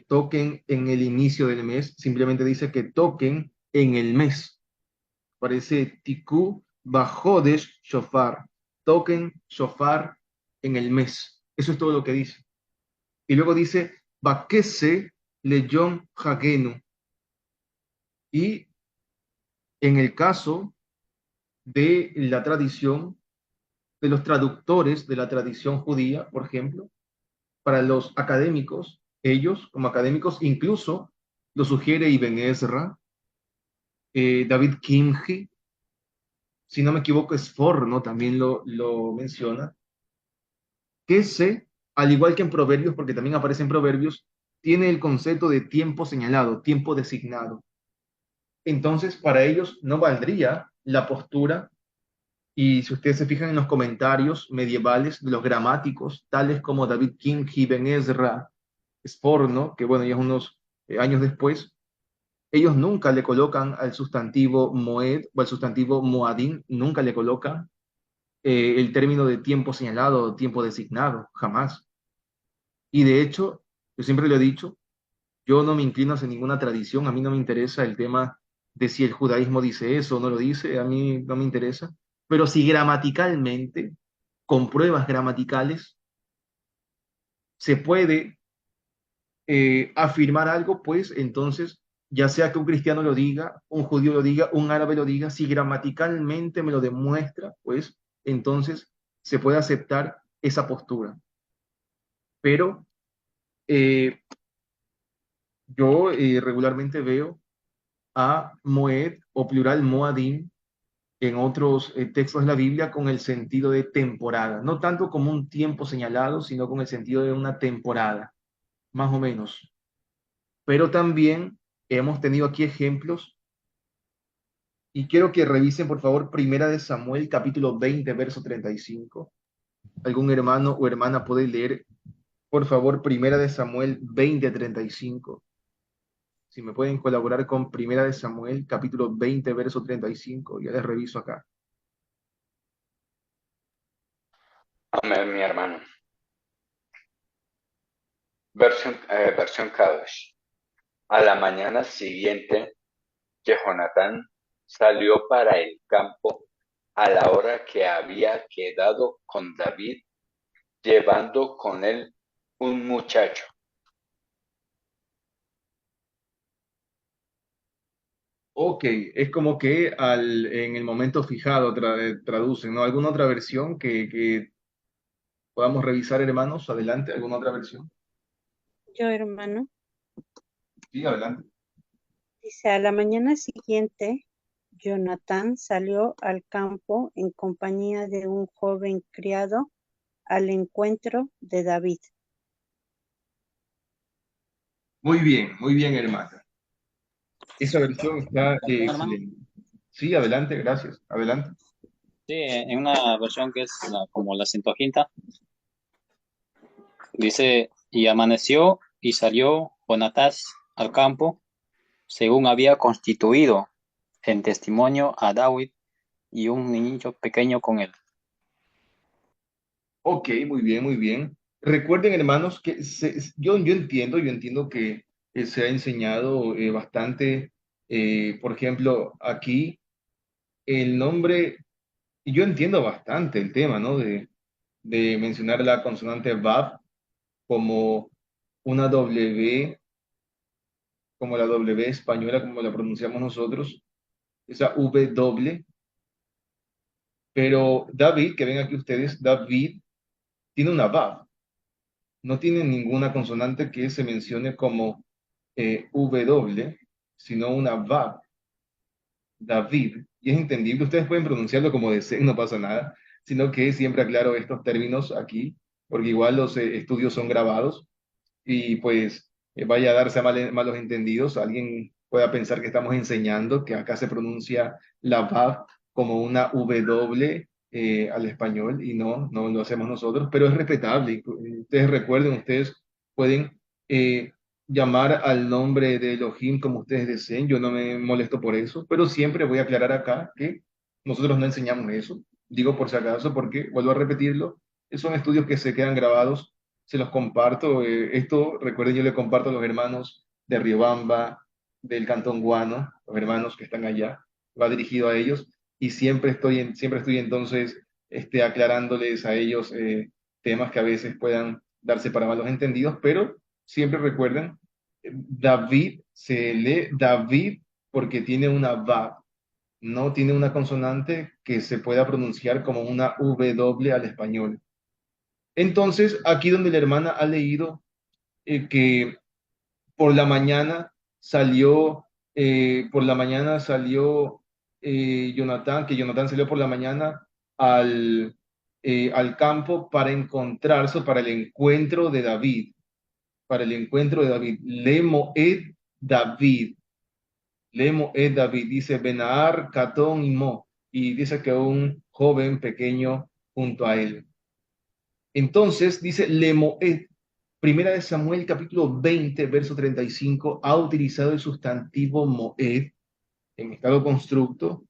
toquen en el inicio del mes, simplemente dice que toquen en el mes. Parece Tiku Bajodesh Shofar. Toquen Shofar en el mes. Eso es todo lo que dice. Y luego dice Bakese Leyom Hagenu. Y en el caso de la tradición, de los traductores de la tradición judía, por ejemplo, para los académicos, ellos como académicos, incluso lo sugiere Ibn Ezra, David Kimchi, si no me equivoco, Sforno también lo menciona, que ese, al igual que en Proverbios, porque también aparece en Proverbios, tiene el concepto de tiempo señalado, tiempo designado. Entonces, para ellos no valdría la postura, y si ustedes se fijan en los comentarios medievales de los gramáticos, tales como David Kimchi, Ben Ezra, Sforno, que bueno, ya unos años después, ellos nunca le colocan al sustantivo moed o al sustantivo moadín, nunca le colocan el término de tiempo señalado o tiempo designado, jamás. Y de hecho, yo siempre lo he dicho, yo no me inclino hacia ninguna tradición, a mí no me interesa el tema de si el judaísmo dice eso o no lo dice, a mí no me interesa, pero si gramaticalmente, con pruebas gramaticales, se puede afirmar algo, pues entonces, ya sea que un cristiano lo diga, un judío lo diga, un árabe lo diga, si gramaticalmente me lo demuestra, pues entonces se puede aceptar esa postura. Pero eh, yo regularmente veo a Moed o plural Moadim en otros textos de la Biblia con el sentido de temporada, no tanto como un tiempo señalado, sino con el sentido de una temporada, más o menos. Pero también hemos tenido aquí ejemplos y quiero que revisen, por favor, Primera de Samuel, capítulo 20, verso 35. ¿Algún hermano o hermana puede leer, por favor, Primera de Samuel 20, 35? Si me pueden colaborar con Primera de Samuel, capítulo 20, verso 35, ya les reviso acá. Amén, mi hermano. Versión Kadosh. A la mañana siguiente, Jehonatán salió para el campo a la hora que había quedado con David, llevando con él un muchacho. Ok, es como que en el momento fijado traducen, ¿no? ¿Alguna otra versión que podamos revisar, hermanos? Adelante, ¿alguna otra versión? Yo, hermano, Sí, adelante. dice, a la mañana siguiente, Jonatán salió al campo en compañía de un joven criado al encuentro de David. Muy bien, hermana. Esa versión está Hermano. excelente. Sí, adelante, gracias. Adelante. Sí, en una versión que es como la Septuaginta, Dice, y amaneció y salió Jonatás al campo, según había constituido, en testimonio a David y un niño pequeño con él. Ok, muy bien, muy bien. Recuerden, hermanos, que yo entiendo que se ha enseñado bastante, por ejemplo, aquí el nombre, y yo entiendo bastante el tema, ¿no? De mencionar la consonante VAV como una W, como la W española, como la pronunciamos nosotros, esa V doble, pero David, que ven aquí ustedes, David tiene una VAV, no tiene ninguna consonante que se mencione como W, sino una VAV, David, y es entendible, ustedes pueden pronunciarlo como deseen, no pasa nada, sino que siempre aclaro estos términos aquí, porque igual los estudios son grabados y pues vaya a darse a malos entendidos, alguien pueda pensar que estamos enseñando que acá se pronuncia la VAV como una W al español y no lo hacemos nosotros, pero es respetable. Ustedes recuerden, ustedes pueden llamar al nombre de Elohim como ustedes deseen, yo no me molesto por eso, pero siempre voy a aclarar acá que nosotros no enseñamos eso, digo por si acaso, porque vuelvo a repetirlo, son estudios que se quedan grabados, se los comparto. Esto, recuerden, yo le comparto a los hermanos de Riobamba, del Cantón Guano, los hermanos que están allá, va dirigido a ellos, y siempre estoy entonces aclarándoles a ellos temas que a veces puedan darse para malos entendidos, pero siempre recuerden, David se lee David porque tiene una va, no tiene una consonante que se pueda pronunciar como una W al español. Entonces, aquí donde la hermana ha leído que por la mañana salió Jonatán, que Jonatán salió por la mañana al campo para encontrarse, para el encuentro de David, para el encuentro de David. David, David, dice Benaar, Catón y Mo, y dice que un joven pequeño junto a él. Entonces dice Lemoed, Primera de Samuel capítulo 20, verso 35, ha utilizado el sustantivo moed en estado constructo,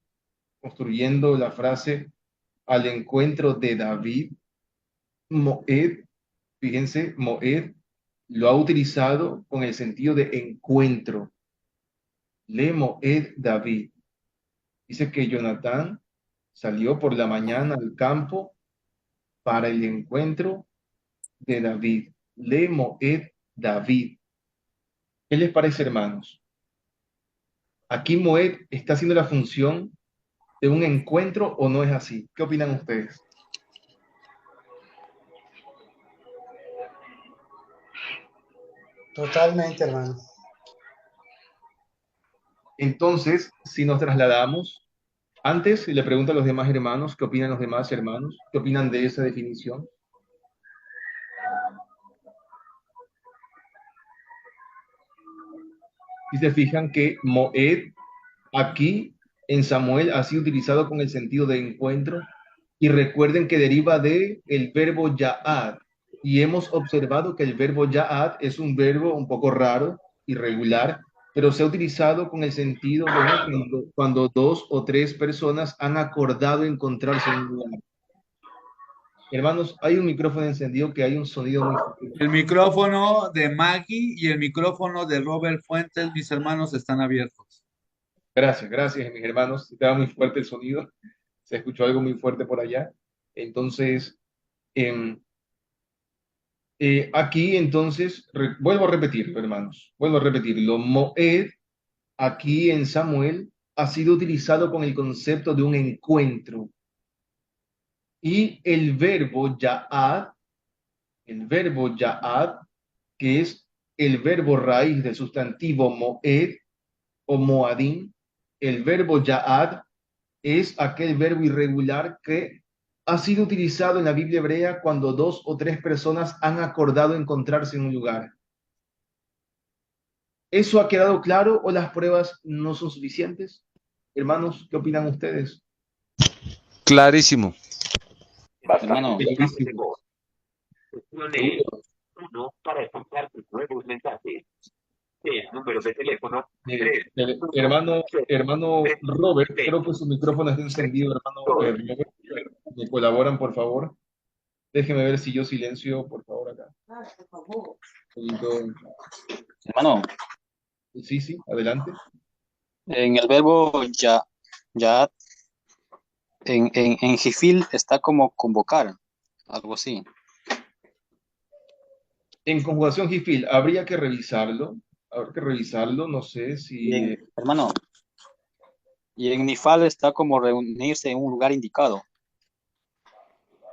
construyendo la frase al encuentro de David. Moed, fíjense, moed lo ha utilizado con el sentido de encuentro. Lemoed David. Dice que Jonatán salió por la mañana al campo para el encuentro de David. Lemoed David. ¿Qué les parece, hermanos? Aquí Moed está haciendo la función de un encuentro o no es así. ¿Qué opinan ustedes? Totalmente, hermano. Entonces, si nos trasladamos, antes le pregunto a los demás hermanos, ¿qué opinan los demás hermanos? ¿Qué opinan de esa definición? Y se fijan que Moed aquí en Samuel ha sido utilizado con el sentido de encuentro y recuerden que deriva de el verbo ya'ad y hemos observado que el verbo ya'ad es un verbo un poco raro, irregular, pero se ha utilizado con el sentido, bueno, cuando dos o tres personas han acordado encontrarse en un lugar. Hermanos, hay un micrófono encendido que hay un sonido muy fuerte. El micrófono de Maggie y el micrófono de Robert Fuentes, mis hermanos, están abiertos. Gracias, mis hermanos. Estaba muy fuerte el sonido. Se escuchó algo muy fuerte por allá. Entonces, aquí entonces, vuelvo a repetirlo, hermanos. Vuelvo a repetirlo. Moed, aquí en Samuel, ha sido utilizado con el concepto de un encuentro. Y el verbo ya'ad, que es el verbo raíz del sustantivo moed o moadín, el verbo ya'ad es aquel verbo irregular que ha sido utilizado en la Biblia hebrea cuando dos o tres personas han acordado encontrarse en un lugar. ¿Eso ha quedado claro o las pruebas no son suficientes? Hermanos, ¿qué opinan ustedes? Clarísimo. Bastante Hermano, Clarísimo. claro. Hermano Robert, creo que su micrófono está encendido, hermano Robert. ¿Me colaboran, por favor? Déjeme ver si yo silencio, por favor, acá. Un poquito. Hermano, Sí, sí, adelante. en el verbo ya en Jifil está como convocar, algo así. En conjugación Gifil, habría que revisarlo, no sé si... Hermano, y en Nifal está como reunirse en un lugar indicado.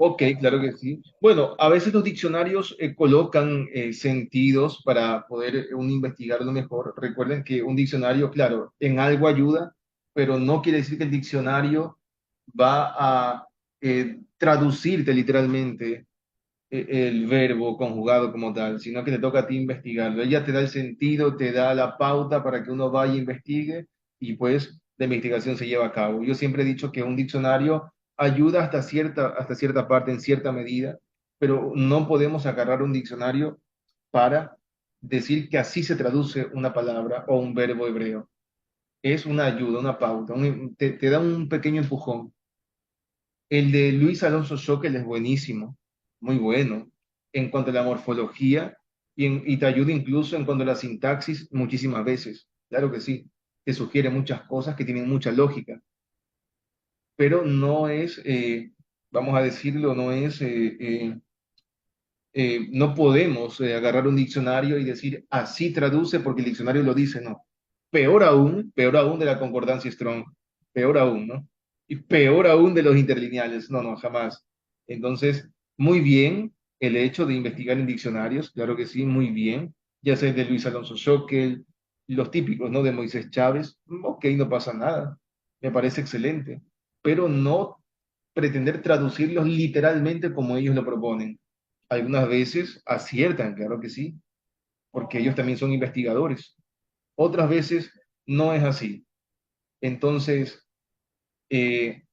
Ok, claro que sí. Bueno, a veces los diccionarios colocan sentidos para poder investigarlo mejor. Recuerden que un diccionario, claro, en algo ayuda, pero no quiere decir que el diccionario va a traducirte literalmente el verbo conjugado como tal, sino que te toca a ti investigarlo. Ella te da el sentido, te da la pauta para que uno vaya e investigue y pues la investigación se lleva a cabo. Yo siempre he dicho que un diccionario ayuda hasta cierta parte, en cierta medida, pero no podemos agarrar un diccionario para decir que así se traduce una palabra o un verbo hebreo. Es una ayuda, una pauta, te da un pequeño empujón. El de Luis Alonso Schockel es buenísimo, muy bueno, en cuanto a la morfología y te ayuda incluso en cuanto a la sintaxis muchísimas veces. Claro que sí, te sugiere muchas cosas que tienen mucha lógica, pero no es, vamos a decirlo, no podemos agarrar un diccionario y decir así traduce porque el diccionario lo dice, no. Peor aún de la concordancia Strong, peor aún, ¿no? Y peor aún de los interlineales, no, no, jamás. Entonces, muy bien el hecho de investigar en diccionarios, claro que sí, muy bien, ya sea de Luis Alonso Schockel, los típicos, ¿no? De Moisés Chávez, ok, no pasa nada, me parece excelente, pero no pretender traducirlos literalmente como ellos lo proponen. Algunas veces aciertan, claro que sí, porque ellos también son investigadores. Otras veces no es así. Entonces, eh,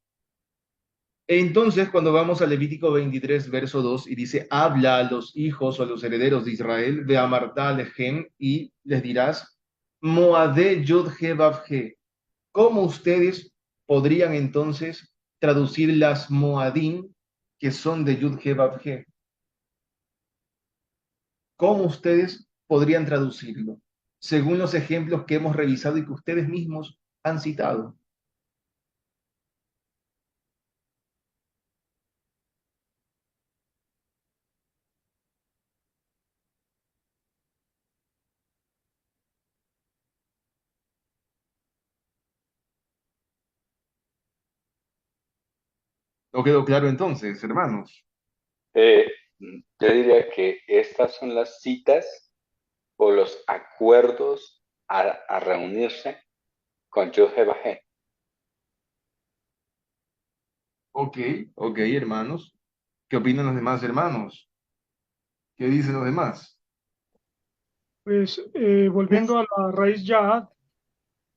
cuando vamos a Levítico 23, verso 2, y dice, habla a los hijos o a los herederos de Israel, de Amartá Alejem, y les dirás, Moadé Yod He Vav He. ¿Cómo ustedes podrían entonces traducir las Moadim que son de Yud He Vav He? ¿Cómo ustedes podrían traducirlo? Según los ejemplos que hemos revisado y que ustedes mismos han citado. ¿No quedó claro entonces, hermanos? Eh, yo diría que estas son las citas o los acuerdos a reunirse con Yud He. Ok, ok, hermanos. ¿Qué opinan los demás hermanos? ¿Qué dicen los demás? Pues volviendo a la raíz ya,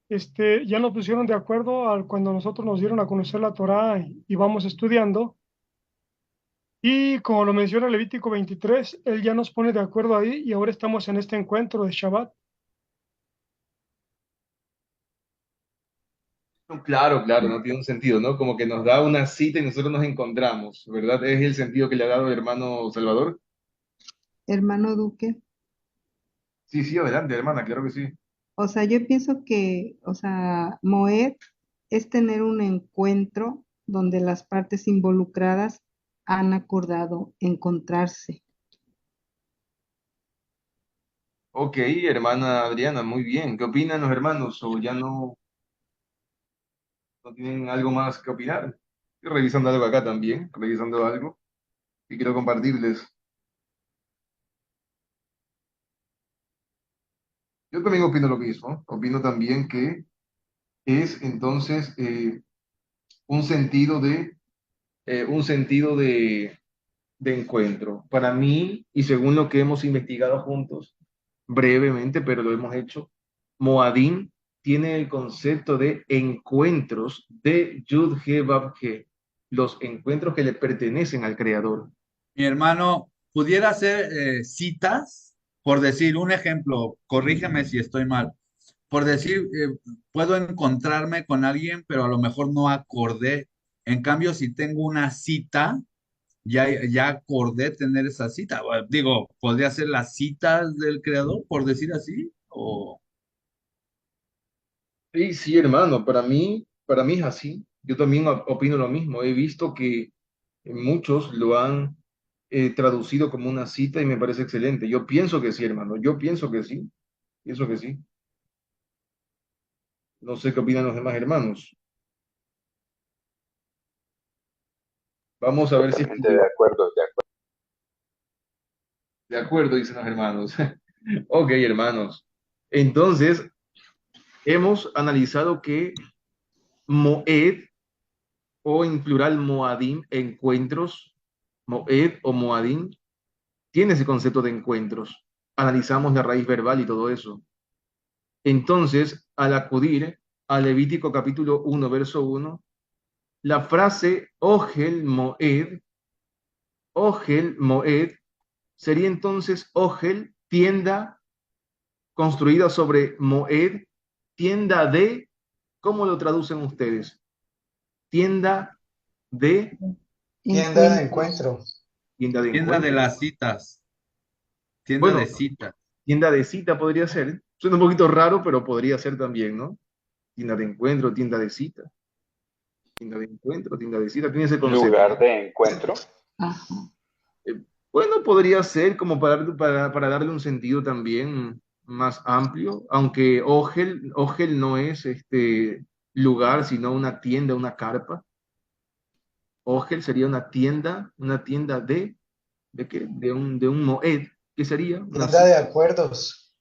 ya nos pusieron de acuerdo cuando nosotros nos dieron a conocer la Torá y vamos estudiando. Y como lo menciona Levítico 23, él ya nos pone de acuerdo ahí y ahora estamos en este encuentro de Shabbat. No, claro, claro, no tiene un sentido, ¿no? Como que nos da una cita y nosotros nos encontramos, ¿verdad? Es el sentido que le ha dado el hermano Salvador. Hermano Duque. Sí, sí, adelante, hermana, claro que sí. O sea, yo pienso que, o sea, Moed es tener un encuentro donde las partes involucradas han acordado encontrarse. Ok, hermana Adriana, muy bien. ¿Qué opinan los hermanos? ¿O ya no tienen algo más que opinar? Estoy revisando algo acá también, revisando algo y quiero compartirles. Yo también opino lo mismo. Opino también que es entonces un sentido de encuentro. Para mí, y según lo que hemos investigado juntos, brevemente, pero lo hemos hecho, Moadim tiene el concepto de encuentros de Yud He Vav He, los encuentros que le pertenecen al Creador. Mi hermano, pudiera ser citas, por decir un ejemplo, corrígeme si estoy mal, por decir, puedo encontrarme con alguien, pero a lo mejor no acordé. En cambio, si tengo una cita, ya acordé tener esa cita. Bueno, digo, ¿podría ser las citas del creador, por decir así? O, Sí, sí, hermano, para mí es así. Yo también opino lo mismo. He visto que muchos lo han traducido como una cita y me parece excelente. Yo pienso que sí, hermano. Yo pienso que sí. Pienso que sí. No sé qué opinan los demás hermanos. Vamos a ver si es Totalmente de acuerdo, de acuerdo. de acuerdo, dicen los hermanos. Ok, hermanos. Entonces, hemos analizado que Moed, o en plural Moadim, encuentros, Moed o Moadim, tiene ese concepto de encuentros. Analizamos la raíz verbal y todo eso. Entonces, al acudir a Levítico capítulo 1, verso 1, la frase Ogel Moed, sería entonces Ogel, tienda construida sobre Moed, tienda de, ¿cómo lo traducen ustedes? Tienda de, Tienda de Encuentros. encuentro. tienda de tienda de encuentro. las citas, tienda Bueno, de citas. tienda de cita podría ser. Suena un poquito raro, pero podría ser también, ¿no? Tienda de encuentro, tienda de cita. Tienda de encuentro, tienda de cita, tiene ese concepto. Lugar de encuentro. Ajá. Eh, bueno, podría ser como para darle un sentido también más amplio, aunque Ogel no es este lugar, sino una tienda, una carpa. Ogel sería una tienda ¿de qué? De un Moed, ¿qué sería? Una Tienda de cita, acuerdos.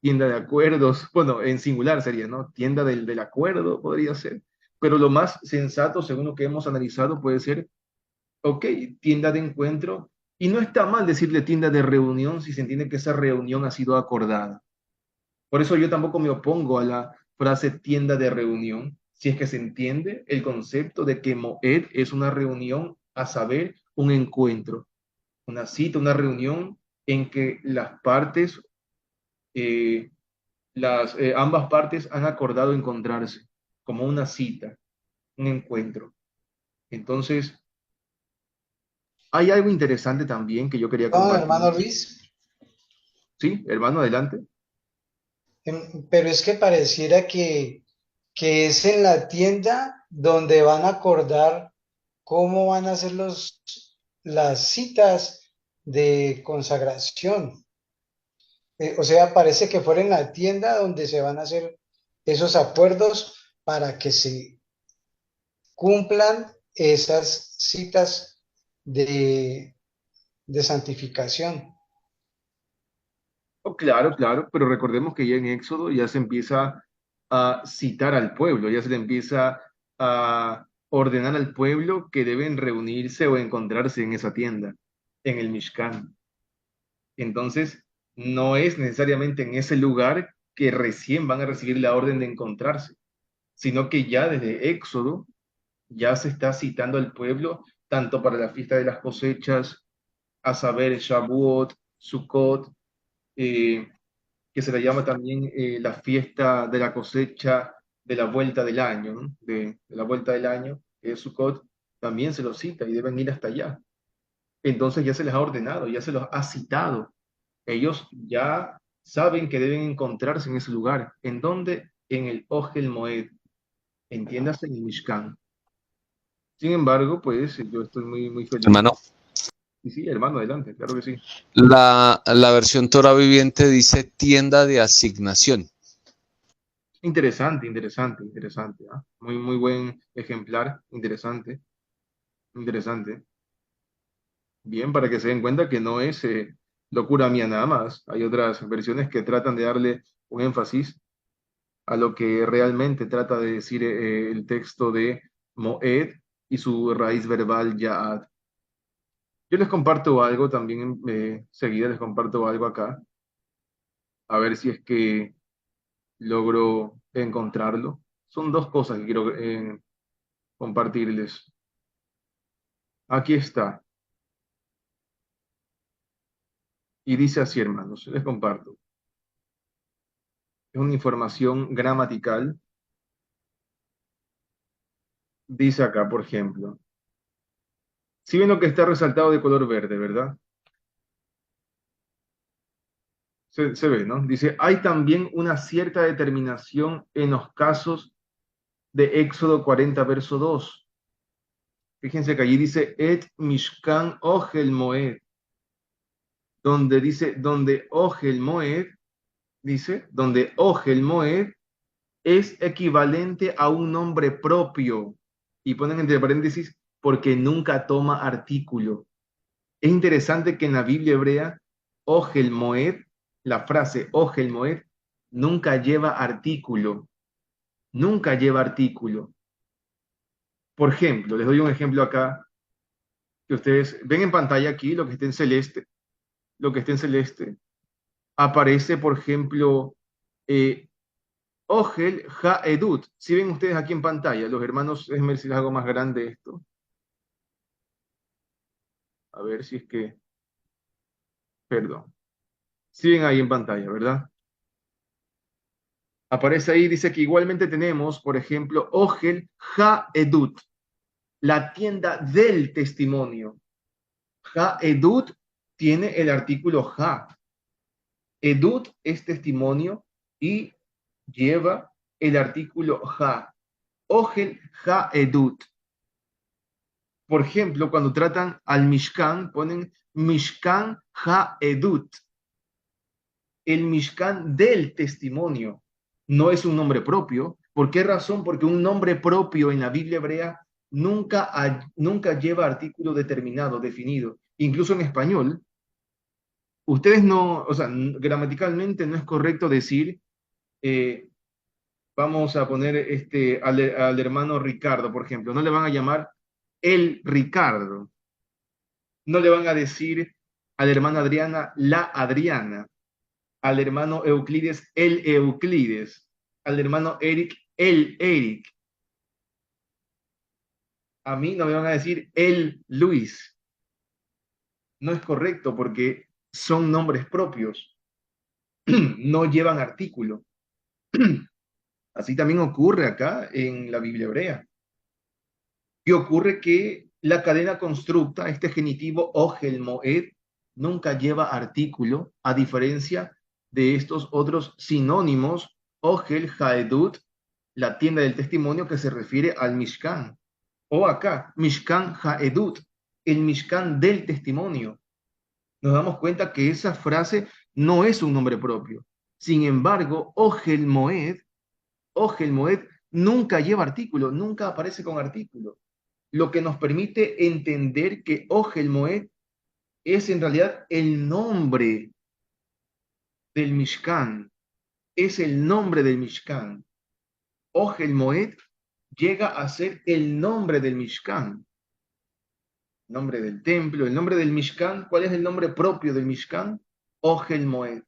tienda de acuerdos, bueno, en singular sería, ¿no? Tienda del acuerdo podría ser, pero lo más sensato, según lo que hemos analizado, puede ser, ok, tienda de encuentro, y no está mal decirle tienda de reunión si se entiende que esa reunión ha sido acordada. Por eso yo tampoco me opongo a la frase tienda de reunión, si es que se entiende el concepto de que Moed es una reunión, a saber, un encuentro, una cita, una reunión en que las partes, eh, ambas partes han acordado encontrarse, como una cita, un encuentro. Entonces, hay algo interesante también que yo quería No, compartir. hermano Luis, Sí, hermano, adelante. pero es que pareciera que es en la tienda donde van a acordar cómo van a ser las citas de consagración. O sea, parece que fuera en la tienda donde se van a hacer esos acuerdos para que se cumplan esas citas de, de santificación. Oh, claro, claro, pero recordemos que ya en Éxodo ya se empieza a citar al pueblo, ya se le empieza a ordenar al pueblo que deben reunirse o encontrarse en esa tienda, en el Mishkan. Entonces, no es necesariamente en ese lugar que recién van a recibir la orden de encontrarse, sino que ya desde Éxodo ya se está citando al pueblo tanto para la fiesta de las cosechas, a saber, Shavuot, Sukkot, eh, que se le llama también la fiesta de la cosecha de la vuelta del año, ¿no? De la vuelta del año, que es Sukkot, también se los cita y deben ir hasta allá. Entonces ya se les ha ordenado, ya se los ha citado. Ellos ya saben que deben encontrarse en ese lugar. ¿En dónde? En el Ohel Moed, entiéndase en el Mishkan. Sin embargo, pues yo estoy muy, muy feliz. Hermano, Y sí, hermano, adelante, claro que sí. la versión Torah viviente dice tienda de asignación. Interesante, interesante, interesante. ¿Ah? Muy, muy buen ejemplar, interesante, interesante. Bien, para que se den cuenta que no es locura mía nada más. Hay otras versiones que tratan de darle un énfasis a lo que realmente trata de decir el texto de Moed y su raíz verbal Yaad. Yo les comparto algo también, seguida les comparto algo acá, a ver si es que logro encontrarlo. Son dos cosas que quiero compartirles. Aquí está. Y dice así, hermanos, les comparto. Es una información gramatical. Dice acá, por ejemplo, si ven lo que está resaltado de color verde, ¿verdad? Se ve, ¿no? Dice, hay también una cierta determinación en los casos de Éxodo 40, verso 2. Fíjense que allí dice, Et Mishkan Ohel Moed, donde dice, donde Ohel Moed, dice, donde Ohel Moed es equivalente a un nombre propio. Y ponen entre paréntesis, porque nunca toma artículo. Es interesante que en la Biblia hebrea, Ohel Moed, la frase Ohel Moed, nunca lleva artículo. Nunca lleva artículo. Por ejemplo, les doy un ejemplo acá, que ustedes ven en pantalla aquí, lo que está en celeste, lo que está en celeste, aparece, por ejemplo, Ohel Ha-Edut. Si ven ustedes aquí en pantalla, los hermanos, déjenme ver si les hago más grande esto. A ver si es que, perdón. Si ven ahí en pantalla, ¿verdad? Aparece ahí, dice que igualmente tenemos, por ejemplo, Ohel Ha-Edut, la tienda del testimonio. Ha-Edut tiene el artículo Ha. Edut es testimonio y lleva el artículo Ha. Ohel Ha-Edut. Por ejemplo, cuando tratan al Mishkan, ponen Mishkan Ha-Edut. El Mishkan del testimonio. No es un nombre propio. ¿Por qué razón? Porque un nombre propio en la Biblia hebrea nunca lleva artículo determinado, definido. Incluso en español, ustedes no, o sea, gramaticalmente no es correcto decir, eh, vamos a poner al hermano Ricardo, por ejemplo, no le van a llamar el Ricardo, no le van a decir a la hermana Adriana la Adriana, al hermano Euclides el Euclides, al hermano Eric el Eric. A mí no me van a decir el Luis. No es correcto porque son nombres propios, no llevan artículo. Así también ocurre acá en la Biblia hebrea. Y ocurre que la cadena constructa, este genitivo Ogel Moed, nunca lleva artículo, a diferencia de estos otros sinónimos, Ogel Haedut, la tienda del testimonio que se refiere al Mishkan. O acá, Mishkan Haedut, el Mishkan del testimonio. Nos damos cuenta que esa frase no es un nombre propio. Sin embargo, Ogel Moed nunca lleva artículo, nunca aparece con artículo, lo que nos permite entender que Ohel Moed es en realidad el nombre del Mishkan, es el nombre del Mishkan. Ohel Moed llega a ser el nombre del Mishkan, nombre del templo, el nombre del Mishkan. ¿Cuál es el nombre propio del Mishkan? Ohel Moed.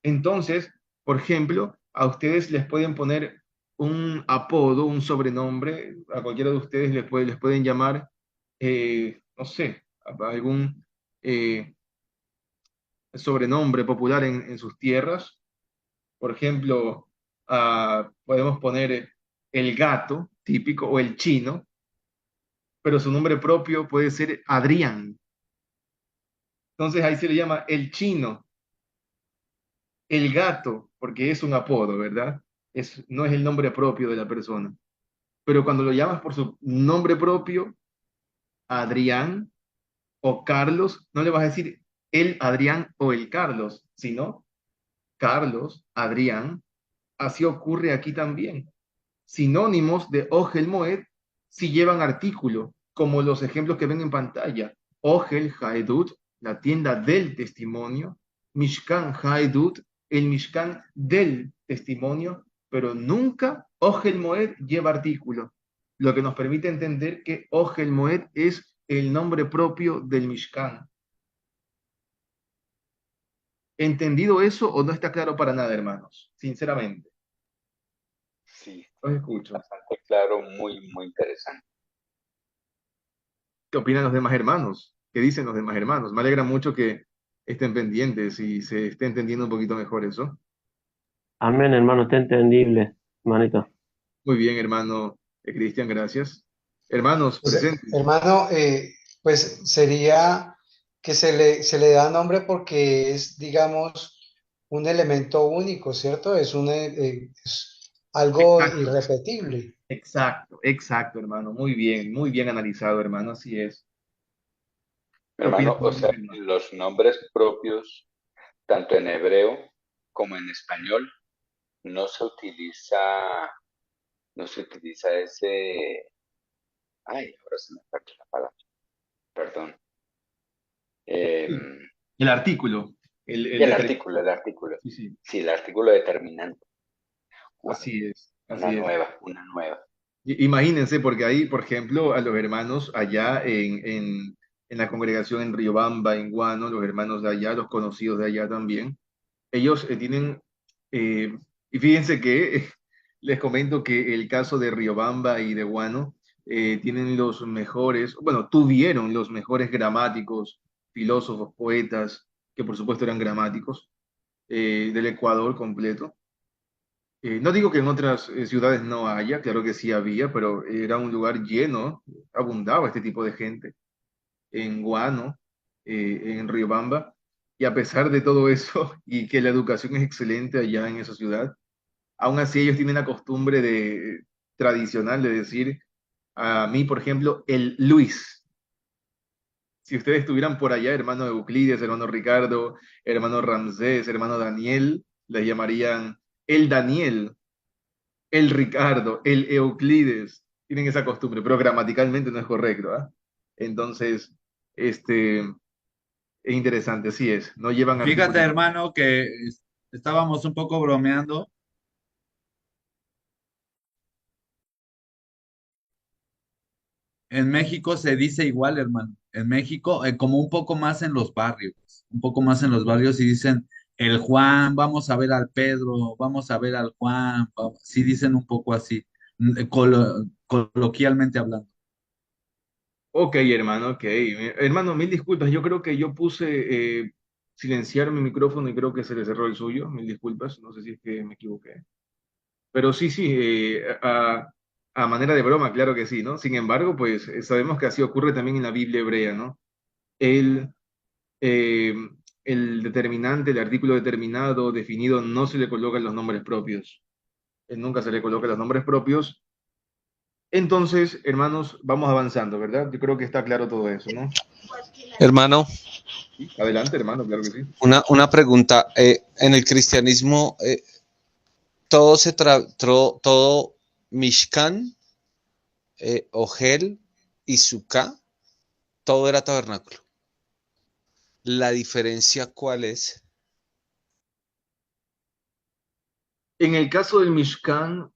Entonces, por ejemplo, a ustedes les pueden poner un apodo, un sobrenombre, a cualquiera de ustedes les pueden llamar, no sé, algún sobrenombre popular en sus tierras. Por ejemplo, podemos poner el gato típico o el chino, pero su nombre propio puede ser Adrián. Entonces ahí se le llama el chino, el gato, porque es un apodo, ¿verdad? No es el nombre propio de la persona. Pero cuando lo llamas por su nombre propio, Adrián o Carlos, no le vas a decir el Adrián o el Carlos, sino Carlos, Adrián. Así ocurre aquí también. Sinónimos de Ogel Moed si llevan artículo, como los ejemplos que ven en pantalla. Ogel Haedut, la tienda del testimonio. Mishkan Haedut, el Mishkan del testimonio, pero nunca Ogel Moed lleva artículo, lo que nos permite entender que Ogel Moed es el nombre propio del Mishkan. ¿Entendido eso o no está claro para nada, hermanos? Sinceramente. Sí, Los escucho. bastante claro, muy, muy interesante. ¿Qué opinan los demás hermanos? qué dicen los demás hermanos. Me alegra mucho que estén pendientes y se esté entendiendo un poquito mejor eso. Amén, hermano, está entendible, hermanito. Muy bien, hermano Cristian, gracias. Hermanos, Pues, presentes. hermano, pues sería que se le da nombre porque es, digamos, un elemento único, ¿cierto? Es algo Exacto, irrepetible. exacto, exacto, hermano. Muy bien analizado, hermano. Así es. ¿Qué opinas Hermano, o sobre ese sea, tema? los nombres propios, tanto en hebreo como en español, no se utiliza, no se utiliza ese, ay, ahora se me falta la palabra, perdón. Sí. Em, El artículo, el el determinante. artículo, el artículo. Sí, sí, Sí, el artículo determinante. Wow, así es, una así es. nueva, una nueva. Imagínense, porque ahí, por ejemplo, a los hermanos allá en la congregación en Riobamba, en Guano, los hermanos de allá, los conocidos de allá también, ellos tienen, eh, y fíjense que les comento que el caso de Riobamba y de Guano tienen los mejores, bueno, tuvieron los mejores gramáticos, filósofos, poetas, que por supuesto eran gramáticos, del Ecuador completo. No digo que en otras ciudades no haya, claro que sí había, pero era un lugar lleno, abundaba este tipo de gente en Guano, en Riobamba, y a pesar de todo eso, y que la educación es excelente allá en esa ciudad, aún así ellos tienen la costumbre tradicional de decir a mí, por ejemplo, el Luis. Si ustedes estuvieran por allá, hermano Euclides, hermano Ricardo, hermano Ramsés, hermano Daniel, les llamarían el Daniel, el Ricardo, el Euclides, tienen esa costumbre, pero gramaticalmente no es correcto, ¿ah? Entonces, este, es interesante, sí es, no llevan Fíjate, artículos. hermano, que estábamos un poco bromeando. En México se dice igual, hermano. En México, como un poco más en los barrios, un poco más en los barrios y dicen el Juan, vamos a ver al Pedro, vamos a ver al Juan, sí dicen un poco así, coloquialmente hablando. Ok, hermano, ok. Hermano, mil disculpas, yo creo que yo puse silenciar mi micrófono y creo que se le cerró el suyo, mil disculpas, no sé si es que me equivoqué. Pero sí, sí, a manera de broma, claro que sí, ¿no? Sin embargo, pues sabemos que así ocurre también en la Biblia hebrea, ¿no? El, eh, el determinante, el artículo determinado, definido, no se le colocan los nombres propios. Nunca se le colocan los nombres propios. Entonces, hermanos, vamos avanzando, ¿verdad? Yo creo que está claro todo eso, ¿no? Hermano, Sí, adelante, hermano, claro que sí. una pregunta. En el cristianismo, todo Mishkan, Ogel y Sukkah, todo era tabernáculo. ¿La diferencia cuál es? En el caso del Mishkan,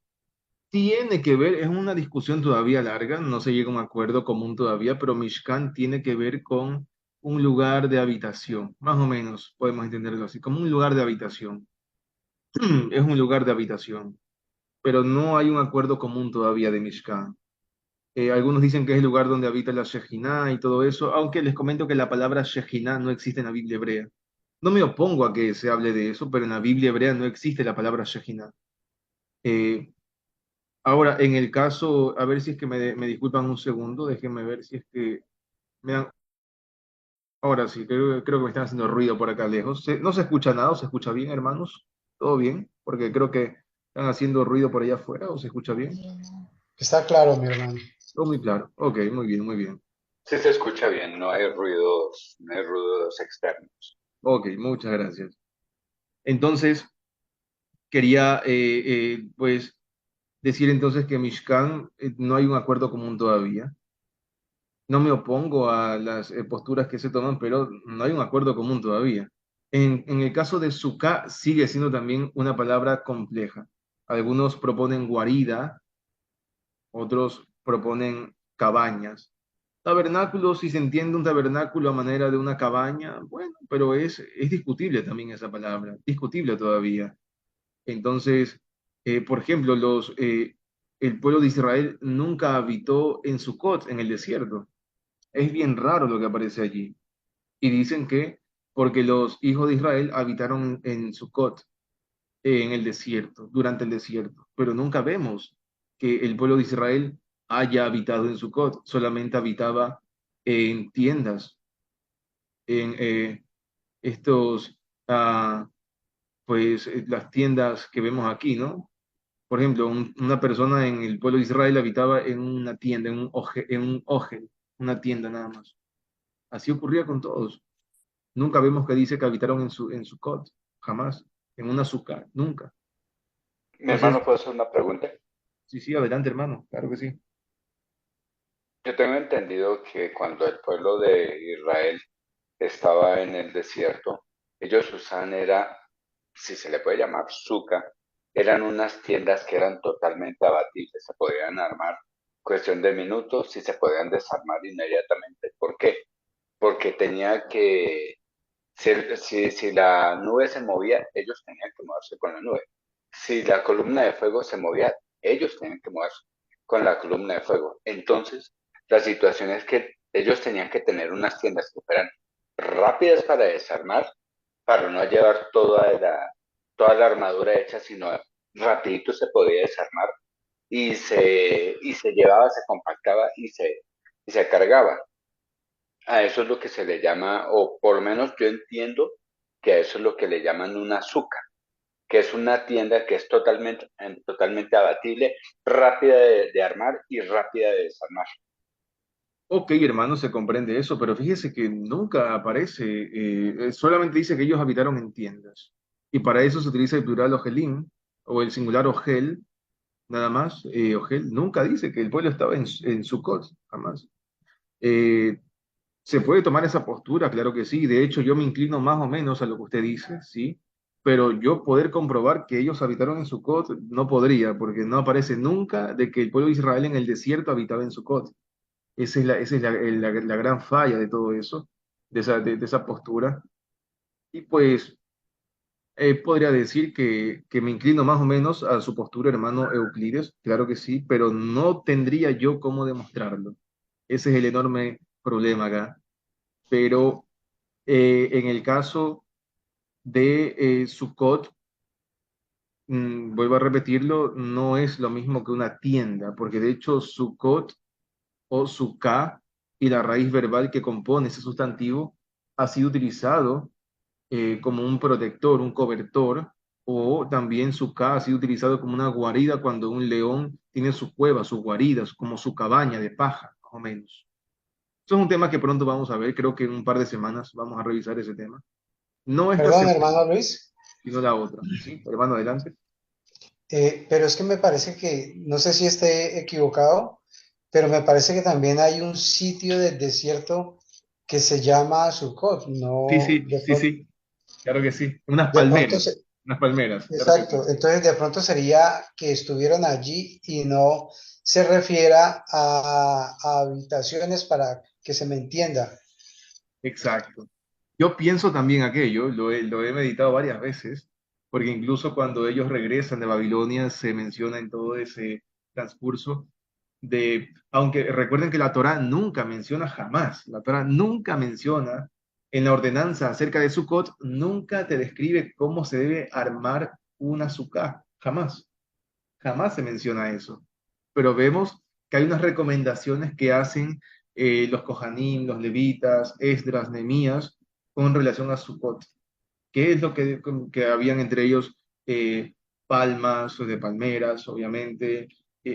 tiene que ver, es una discusión todavía larga, no se llega a un acuerdo común todavía, pero Mishkan tiene que ver con un lugar de habitación, más o menos podemos entenderlo así, como un lugar de habitación. Es un lugar de habitación, pero no hay un acuerdo común todavía de Mishkan. Algunos dicen que es el lugar donde habita la Shejinah y todo eso, aunque les comento que la palabra Shejinah no existe en la Biblia hebrea. No me opongo a que se hable de eso, pero en la Biblia hebrea no existe la palabra Shejinah. Eh, Ahora, en el caso, a ver si es que me disculpan un segundo, déjenme ver si es que me dan. Ahora sí, creo que me están haciendo ruido por acá lejos. ¿No se escucha nada o se escucha bien, hermanos? ¿Todo bien? Porque creo que están haciendo ruido por allá afuera o se escucha bien. Está claro, mi hermano. Todo muy claro. Ok, muy bien, muy bien. Sí se escucha bien, no hay ruidos, no hay ruidos externos. Ok, muchas gracias. Entonces, quería pues decir entonces que Mishkan no hay un acuerdo común todavía. No me opongo a las posturas que se toman, pero no hay un acuerdo común todavía. En el caso de Sukkah sigue siendo también una palabra compleja. Algunos proponen guarida, otros proponen cabañas. Tabernáculo, si se entiende un tabernáculo a manera de una cabaña, bueno, pero es discutible también esa palabra, discutible todavía. Entonces, por ejemplo, el pueblo de Israel nunca habitó en Sucot, en el desierto. Es bien raro lo que aparece allí. Y dicen que porque los hijos de Israel habitaron en Sucot, en el desierto, durante el desierto, pero nunca vemos que el pueblo de Israel haya habitado en Sucot, solamente habitaba en tiendas, en estos, ah, pues las tiendas que vemos aquí, ¿no? Por ejemplo, una persona en el pueblo de Israel habitaba en una tienda, en un ogel, una tienda nada más. Así ocurría con todos. Nunca vemos que dice que habitaron en Sucot, jamás, en una azúcar, nunca. Mi Entonces, hermano, ¿puedo hacer una pregunta? sí, sí, adelante, hermano, claro que sí. Yo tengo entendido que cuando el pueblo de Israel estaba en el desierto, ellos usaban era, si se le puede llamar suca, eran unas tiendas que eran totalmente abatibles, se podían armar cuestión de minutos y se podían desarmar inmediatamente. ¿Por qué? Porque tenía que, si la nube se movía, ellos tenían que moverse con la nube. Si la columna de fuego se movía, ellos tenían que moverse con la columna de fuego. Entonces, la situación es que ellos tenían que tener unas tiendas que fueran rápidas para desarmar, para no llevar toda la armadura hecha, sino rapidito se podía desarmar y se llevaba, se compactaba y se cargaba. A eso es lo que se le llama, o por lo menos yo entiendo que a eso es lo que le llaman una azúcar, que es una tienda que es totalmente abatible, rápida de armar y rápida de desarmar. Ok, hermano, se comprende eso, pero fíjese que nunca aparece, solamente dice que ellos habitaron en tiendas. Y para eso se utiliza el plural ojelim o el singular ogel, nada más, ogel. Nunca dice que el pueblo estaba en Sucot, jamás. Eh, Se puede tomar esa postura, claro que sí. De hecho, yo me inclino más o menos a lo que usted dice, sí. Pero yo poder comprobar que ellos habitaron en Sucot no podría, porque no aparece nunca de que el pueblo de Israel en el desierto habitaba en Sucot. Esa es la gran falla de todo eso, de esa postura. Y pues podría decir que me inclino más o menos a su postura, hermano Euclides, claro que sí, pero no tendría yo cómo demostrarlo. Ese es el enorme problema acá. Pero en el caso de Sukkot, vuelvo a repetirlo, no es lo mismo que una tienda, porque de hecho Sukkot o Sukkah y la raíz verbal que compone ese sustantivo ha sido utilizado como un protector, un cobertor, o también Sukkah ha sido utilizado como una guarida cuando un león tiene su cueva, sus guaridas, como su cabaña de paja, más o menos. Eso es un tema que pronto vamos a ver, creo que en un par de semanas vamos a revisar ese tema. No esta Perdón, semana, hermano Luis, sino la otra. ¿Sí? Hermano, adelante. pero es que me parece que, no sé si esté equivocado, pero me parece que también hay un sitio del desierto que se llama Sucot, Sí, no, sí, sí, sí, claro que sí. Unas de pronto, palmeras, unas palmeras, claro que sí. exacto, entonces de pronto sería que estuvieron allí y no se refiera a habitaciones para que se me entienda. Exacto. Yo pienso también aquello, lo he meditado varias veces, porque incluso cuando ellos regresan de Babilonia se menciona en todo ese transcurso aunque recuerden que la Torá nunca menciona jamás, la Torá nunca menciona en la ordenanza acerca de Sukkot, nunca te describe cómo se debe armar una sukkah, jamás, jamás se menciona eso. Pero vemos que hay unas recomendaciones que hacen los Kohanim, los levitas, Esdras, Nehemías, con relación a Sukkot. ¿Qué es lo que habían entre ellos? Palmas o de palmeras, obviamente,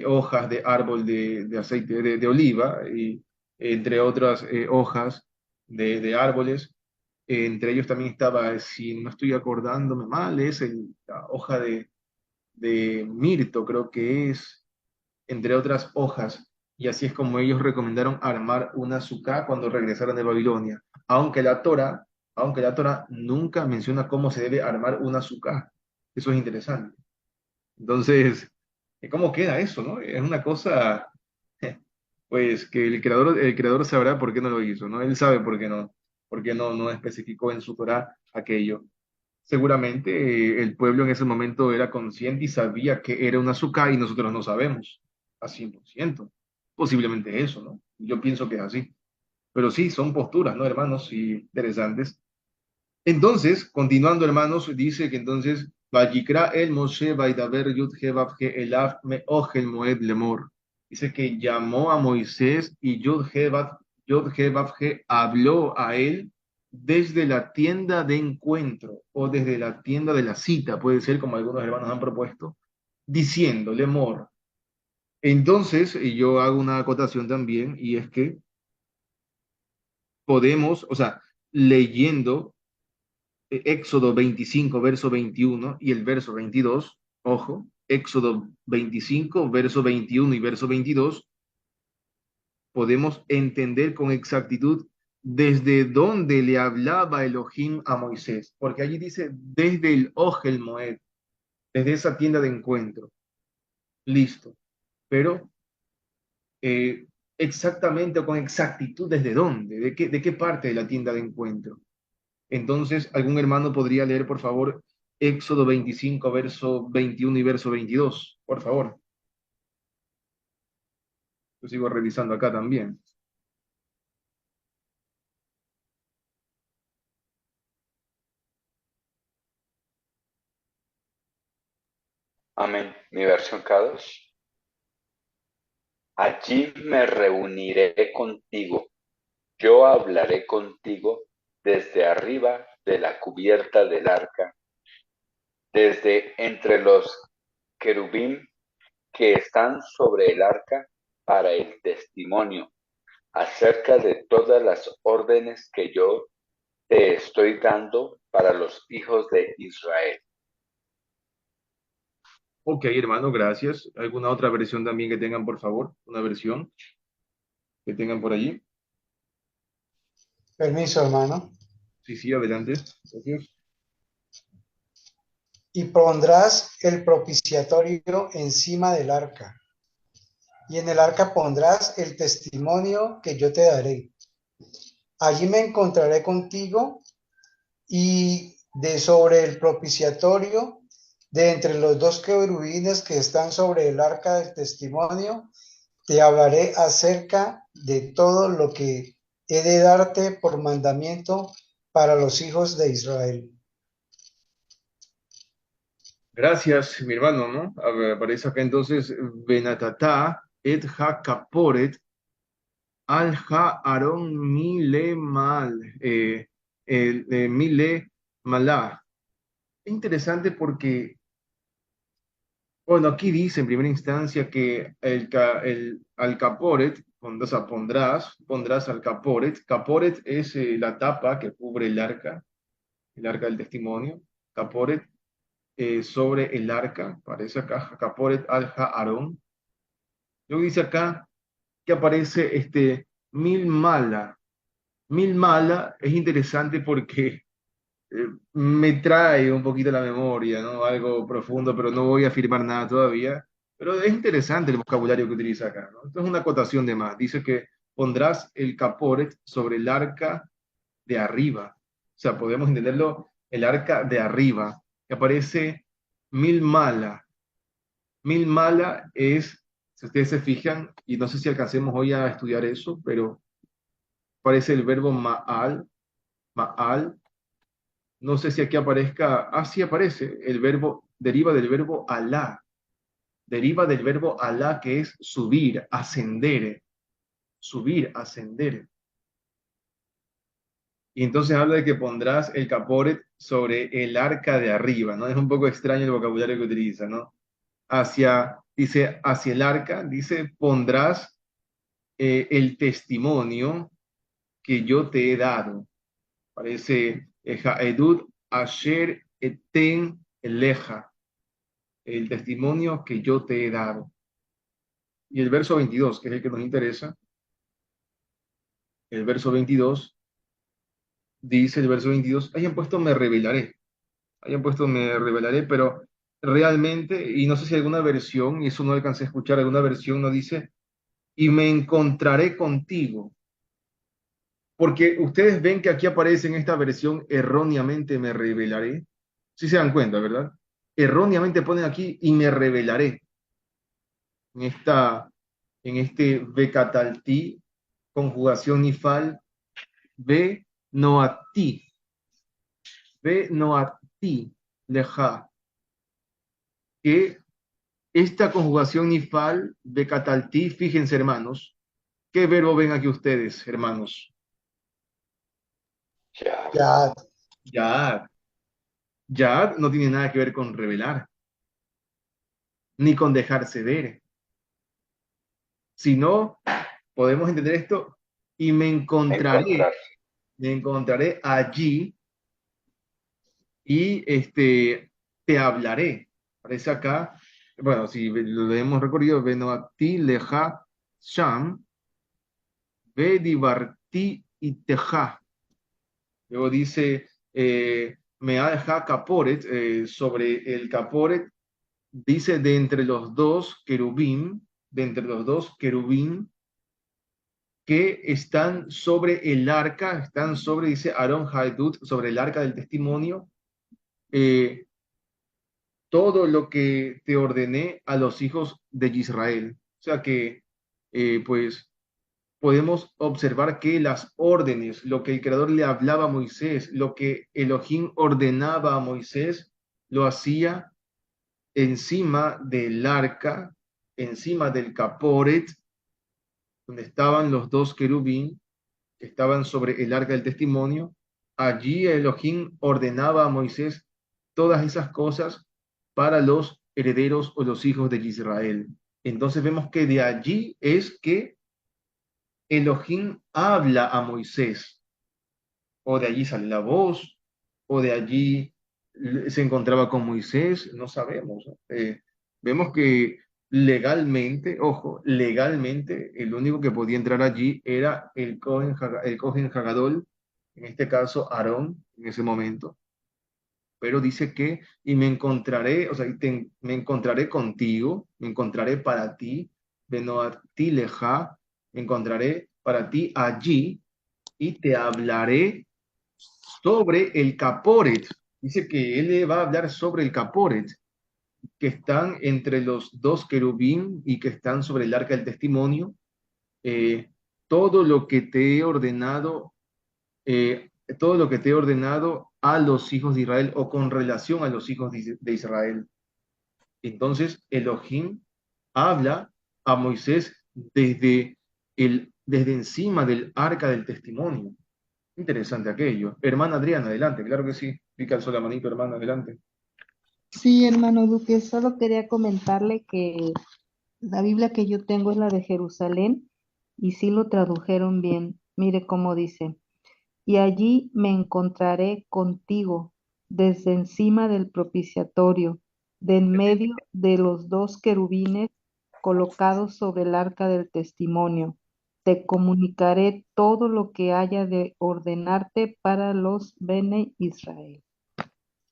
hojas de árbol de aceite de oliva, y entre otras hojas de árboles. Entre ellos también estaba, si no estoy acordándome mal, es la hoja de mirto, creo que es, entre otras hojas. Y así es como ellos recomendaron armar una sucá cuando regresaron de Babilonia. Aunque la Torá nunca menciona cómo se debe armar una sucá. Eso es interesante. Entonces, ¿cómo queda eso, no? Es una cosa, pues, que el creador sabrá por qué no lo hizo, ¿no? Él sabe por qué no especificó en su Torá aquello. Seguramente el pueblo en ese momento era consciente y sabía que era un azúcar y nosotros no sabemos a 100%. Posiblemente eso, ¿no? Yo pienso que es así. Pero sí, son posturas, ¿no, hermanos? Y interesantes. Entonces, continuando, hermanos, dice que entonces, Vayikra el Moshe Vaidaber Yud He Vav He Elav Me Ohel Moed Lemor. Dice que llamó a Moisés y Yud He Vav He habló a él desde la tienda de encuentro o desde la tienda de la cita, puede ser como algunos hermanos han propuesto, diciendo, Lemor. Entonces, y yo hago una acotación también, y es que podemos, o sea, leyendo Éxodo 25, verso 21 y el verso 22, ojo, Éxodo 25, verso 21 y verso 22, podemos entender con exactitud desde dónde le hablaba Elohim a Moisés, porque allí dice desde el Ohel Moed, desde esa tienda de encuentro, listo, pero exactamente o con exactitud desde dónde, de qué parte de la tienda de encuentro. Entonces, ¿algún hermano podría leer, por favor, Éxodo 25, verso 21 y verso 22? Por favor. Yo sigo revisando acá también. Amén. Mi versión K2. Allí me reuniré contigo. Yo hablaré contigo desde arriba de la cubierta del arca, desde entre los querubín que están sobre el arca para el testimonio acerca de todas las órdenes que yo te estoy dando para los hijos de Israel. Ok, hermano, gracias. ¿Alguna otra versión también que tengan, por favor? Una versión que tengan por allí. Permiso, hermano. Sí, sí, adelante. Gracias. Y pondrás el propiciatorio encima del arca, y en el arca pondrás el testimonio que yo te daré. Allí me encontraré contigo, y de sobre el propiciatorio, de entre los dos querubines que están sobre el arca del testimonio, te hablaré acerca de todo lo que he de darte por mandamiento para los hijos de Israel. Gracias, mi hermano, ¿no? A ver, aparece acá entonces, Benatata et ha kaporet al ha aron mile mal, mile malá. Es interesante porque, bueno, aquí dice en primera instancia que al caporet, o sea, pondrás al caporet. Caporet es la tapa que cubre el arca del testimonio. Caporet sobre el arca, parece acá, caporet al Aarón. Luego dice acá que aparece mil mala. Mil mala es interesante porque me trae un poquito la memoria, ¿no? Algo profundo, pero no voy a afirmar nada todavía. Pero es interesante el vocabulario que utiliza acá, ¿no? Esto es una acotación de más. Dice que pondrás el caporet sobre el arca de arriba. O sea, podemos entenderlo, el arca de arriba, que aparece mil mala. Mil mala es, si ustedes se fijan, y no sé si alcancemos hoy a estudiar eso, pero aparece el verbo ma'al. No sé si aquí aparezca, sí aparece, el verbo, deriva del verbo alá que es subir, ascender. Y entonces habla de que pondrás el caporet sobre el arca de arriba, ¿no? Es un poco extraño el vocabulario que utiliza, ¿no? Dice, hacia el arca, dice, pondrás el testimonio que yo te he dado. Parece, Edud Asher Eten Eleja, el testimonio que yo te he dado. Y el verso 22, que es el que nos interesa, el verso 22, dice el verso 22, hayan puesto me revelaré, pero realmente, y no sé si alguna versión, y eso no alcancé a escuchar, alguna versión no dice, y me encontraré contigo, porque ustedes ven que aquí aparece en esta versión, erróneamente me revelaré, si se dan cuenta, ¿verdad? Erróneamente ponen aquí, y me revelaré, en este Bekatalti, conjugación nifal, Ve noati. Ve noati. Leja. Que esta conjugación nifal de catalti, fíjense hermanos, ¿qué verbo ven aquí ustedes, hermanos? Ya. Ya, Yad. Yad no tiene nada que ver con revelar, ni con dejarse ver, sino podemos entender esto y Encontrar. me encontraré allí y te hablaré. Aparece acá, bueno, si lo hemos recorrido, Benoati leja sham, ve divarti y teja. Luego dice, me ha dejado caporet, sobre el caporet, dice de entre los dos querubín que están sobre el arca, están sobre, dice Aaron Haidut, sobre el arca del testimonio, eh, todo lo que te ordené a los hijos de Israel. O sea que, pues, podemos observar que las órdenes, lo que el Creador le hablaba a Moisés, lo que Elohim ordenaba a Moisés, lo hacía encima del arca, encima del caporet, donde estaban los dos querubín que estaban sobre el arca del testimonio. Allí Elohim ordenaba a Moisés todas esas cosas para los herederos o los hijos de Israel. Entonces vemos que de allí es que Elohim habla a Moisés, o de allí sale la voz, o de allí se encontraba con Moisés, no sabemos. Vemos que legalmente, ojo, legalmente el único que podía entrar allí era el Cohen Hagadol, en este caso Aarón, en ese momento. Pero dice que, y me encontraré, o sea, me encontraré contigo, me encontraré para ti, Benoati leja, me encontraré para ti allí y te hablaré sobre el caporet. Dice que él le va a hablar sobre el caporet, que están entre los dos querubín y que están sobre el arca del testimonio. Eh, todo lo que te he ordenado, eh, todo lo que te he ordenado a los hijos de Israel o con relación a los hijos de Israel. Entonces Elohim habla a Moisés desde encima del arca del testimonio. Interesante aquello. Hermana Adriana, adelante, claro que sí. Pica el sol la manito, hermana, adelante. Sí, hermano Duque, solo quería comentarle que la Biblia que yo tengo es la de Jerusalén y sí lo tradujeron bien. Mire cómo dice. Y allí me encontraré contigo desde encima del propiciatorio, de en medio de los dos querubines colocados sobre el arca del testimonio. Te comunicaré todo lo que haya de ordenarte para los Bene Israel.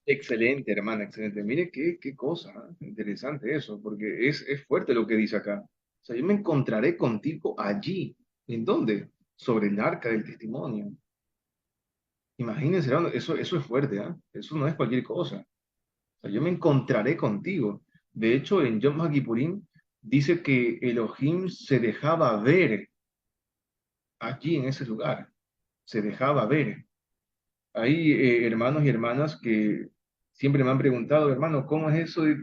Excelente, hermana, excelente. Mire qué cosa, ¿eh? Interesante eso, porque es fuerte lo que dice acá. O sea, yo me encontraré contigo allí. ¿En dónde? Sobre el arca del testimonio. Imagínense, hermano, eso es fuerte, ¿ah? Eso no es cualquier cosa. O sea, yo me encontraré contigo. De hecho, en Yom HaKippurim dice que Elohim se dejaba ver allí en ese lugar. Se dejaba ver. Hay hermanos y hermanas que siempre me han preguntado, hermano, ¿cómo es eso de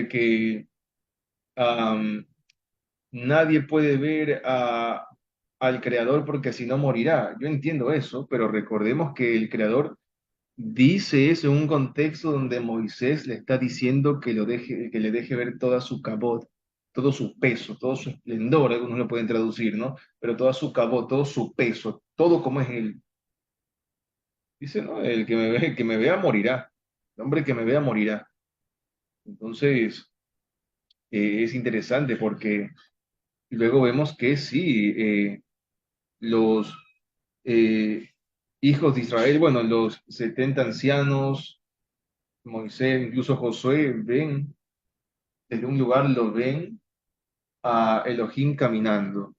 que am, nadie puede ver al Creador porque si no morirá? Yo entiendo eso, pero recordemos que el Creador dice eso en un contexto donde Moisés le está diciendo que le deje ver toda su cabot, todo su peso, todo su esplendor, algunos lo pueden traducir, ¿no? Pero toda su cabot, todo su peso, todo como es él. Dice, no, el que me vea morirá. El hombre que me vea morirá. Entonces, es interesante porque luego vemos que sí, los eh, hijos de Israel, bueno, los 70 ancianos, Moisés, incluso Josué, ven, desde un lugar lo ven a Elohim caminando.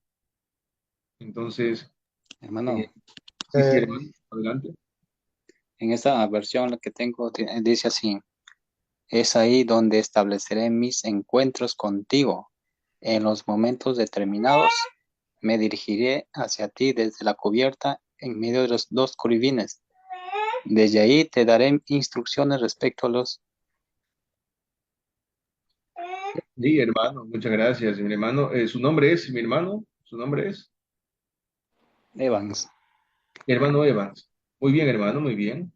Entonces, Hermano, sí, sí, eh, hermano, adelante. en esta versión la que tengo dice así, es ahí donde estableceré mis encuentros contigo en los momentos determinados Me dirigiré hacia ti desde la cubierta en medio de los dos querubines. Desde ahí te daré instrucciones respecto a los Sí, hermano, muchas gracias, mi hermano. Su nombre es, mi hermano, su nombre es Evans. hermano Evans. Muy bien, hermano, muy bien.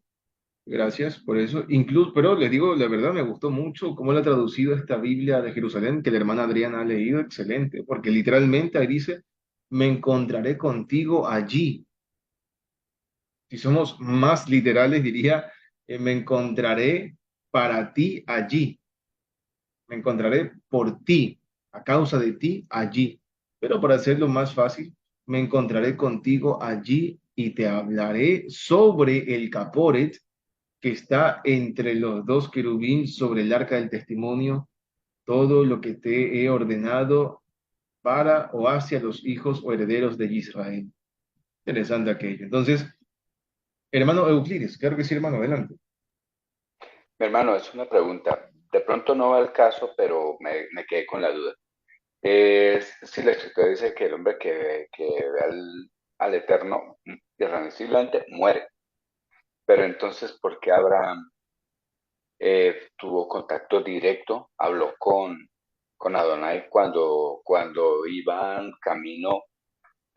Gracias por eso. Incluso, pero les digo, la verdad me gustó mucho cómo él ha traducido esta Biblia de Jerusalén que la hermana Adriana ha leído. Excelente, porque literalmente ahí dice, me encontraré contigo allí. Si somos más literales, diría, me encontraré para ti allí. Me encontraré por ti, a causa de ti allí. Pero para hacerlo más fácil, me encontraré contigo allí y te hablaré sobre el caporet que está entre los dos querubín sobre el arca del testimonio, todo lo que te he ordenado para o hacia los hijos o herederos de Israel. Interesante aquello. Entonces, hermano Euclides, claro que sí, hermano, adelante. Mi hermano, es una pregunta. De pronto no va al caso, pero me quedé con la duda. Si la escritura dice que el hombre que ve al Eterno irremisiblemente muere, pero entonces, ¿por qué Abraham tuvo contacto directo, habló con Adonai cuando iban camino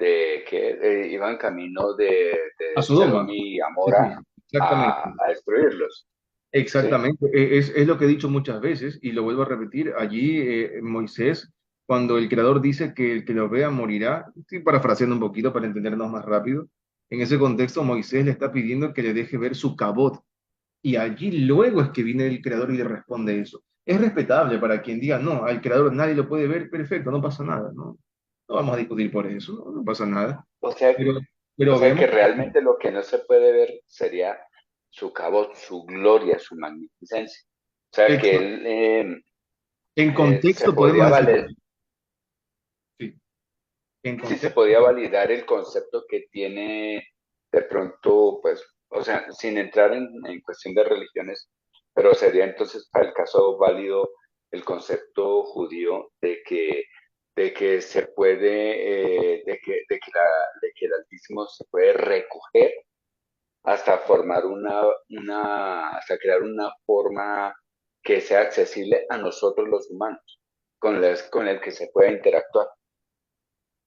iban camino A de Sedom Sodoma. y Sí, Amora sí, exactamente. a destruirlos? ¿Sí? Exactamente, es lo que he dicho muchas veces y lo vuelvo a repetir. Allí Moisés, cuando el Creador dice que el que lo vea morirá, estoy parafraseando un poquito para entendernos más rápido, en ese contexto Moisés le está pidiendo que le deje ver su cabot y allí luego es que viene el Creador y le responde eso. Es respetable para quien diga, no, al Creador nadie lo puede ver, perfecto, no pasa nada, no, no vamos a discutir por eso, no, no pasa nada, O sea, pero, o pero sea que vemos realmente lo que no se puede ver sería su cabot, su gloria, su magnificencia. O sea que ex- él en se contexto podemos podría decir valer, eso, sí, en si se contexto. podía validar el concepto que tiene de pronto, pues, o sea, sin entrar en cuestión de religiones, pero sería entonces para el caso válido el concepto judío de que se puede, de que el Altísimo se puede recoger hasta formar hasta crear una forma que sea accesible a nosotros los humanos, con el que se pueda interactuar.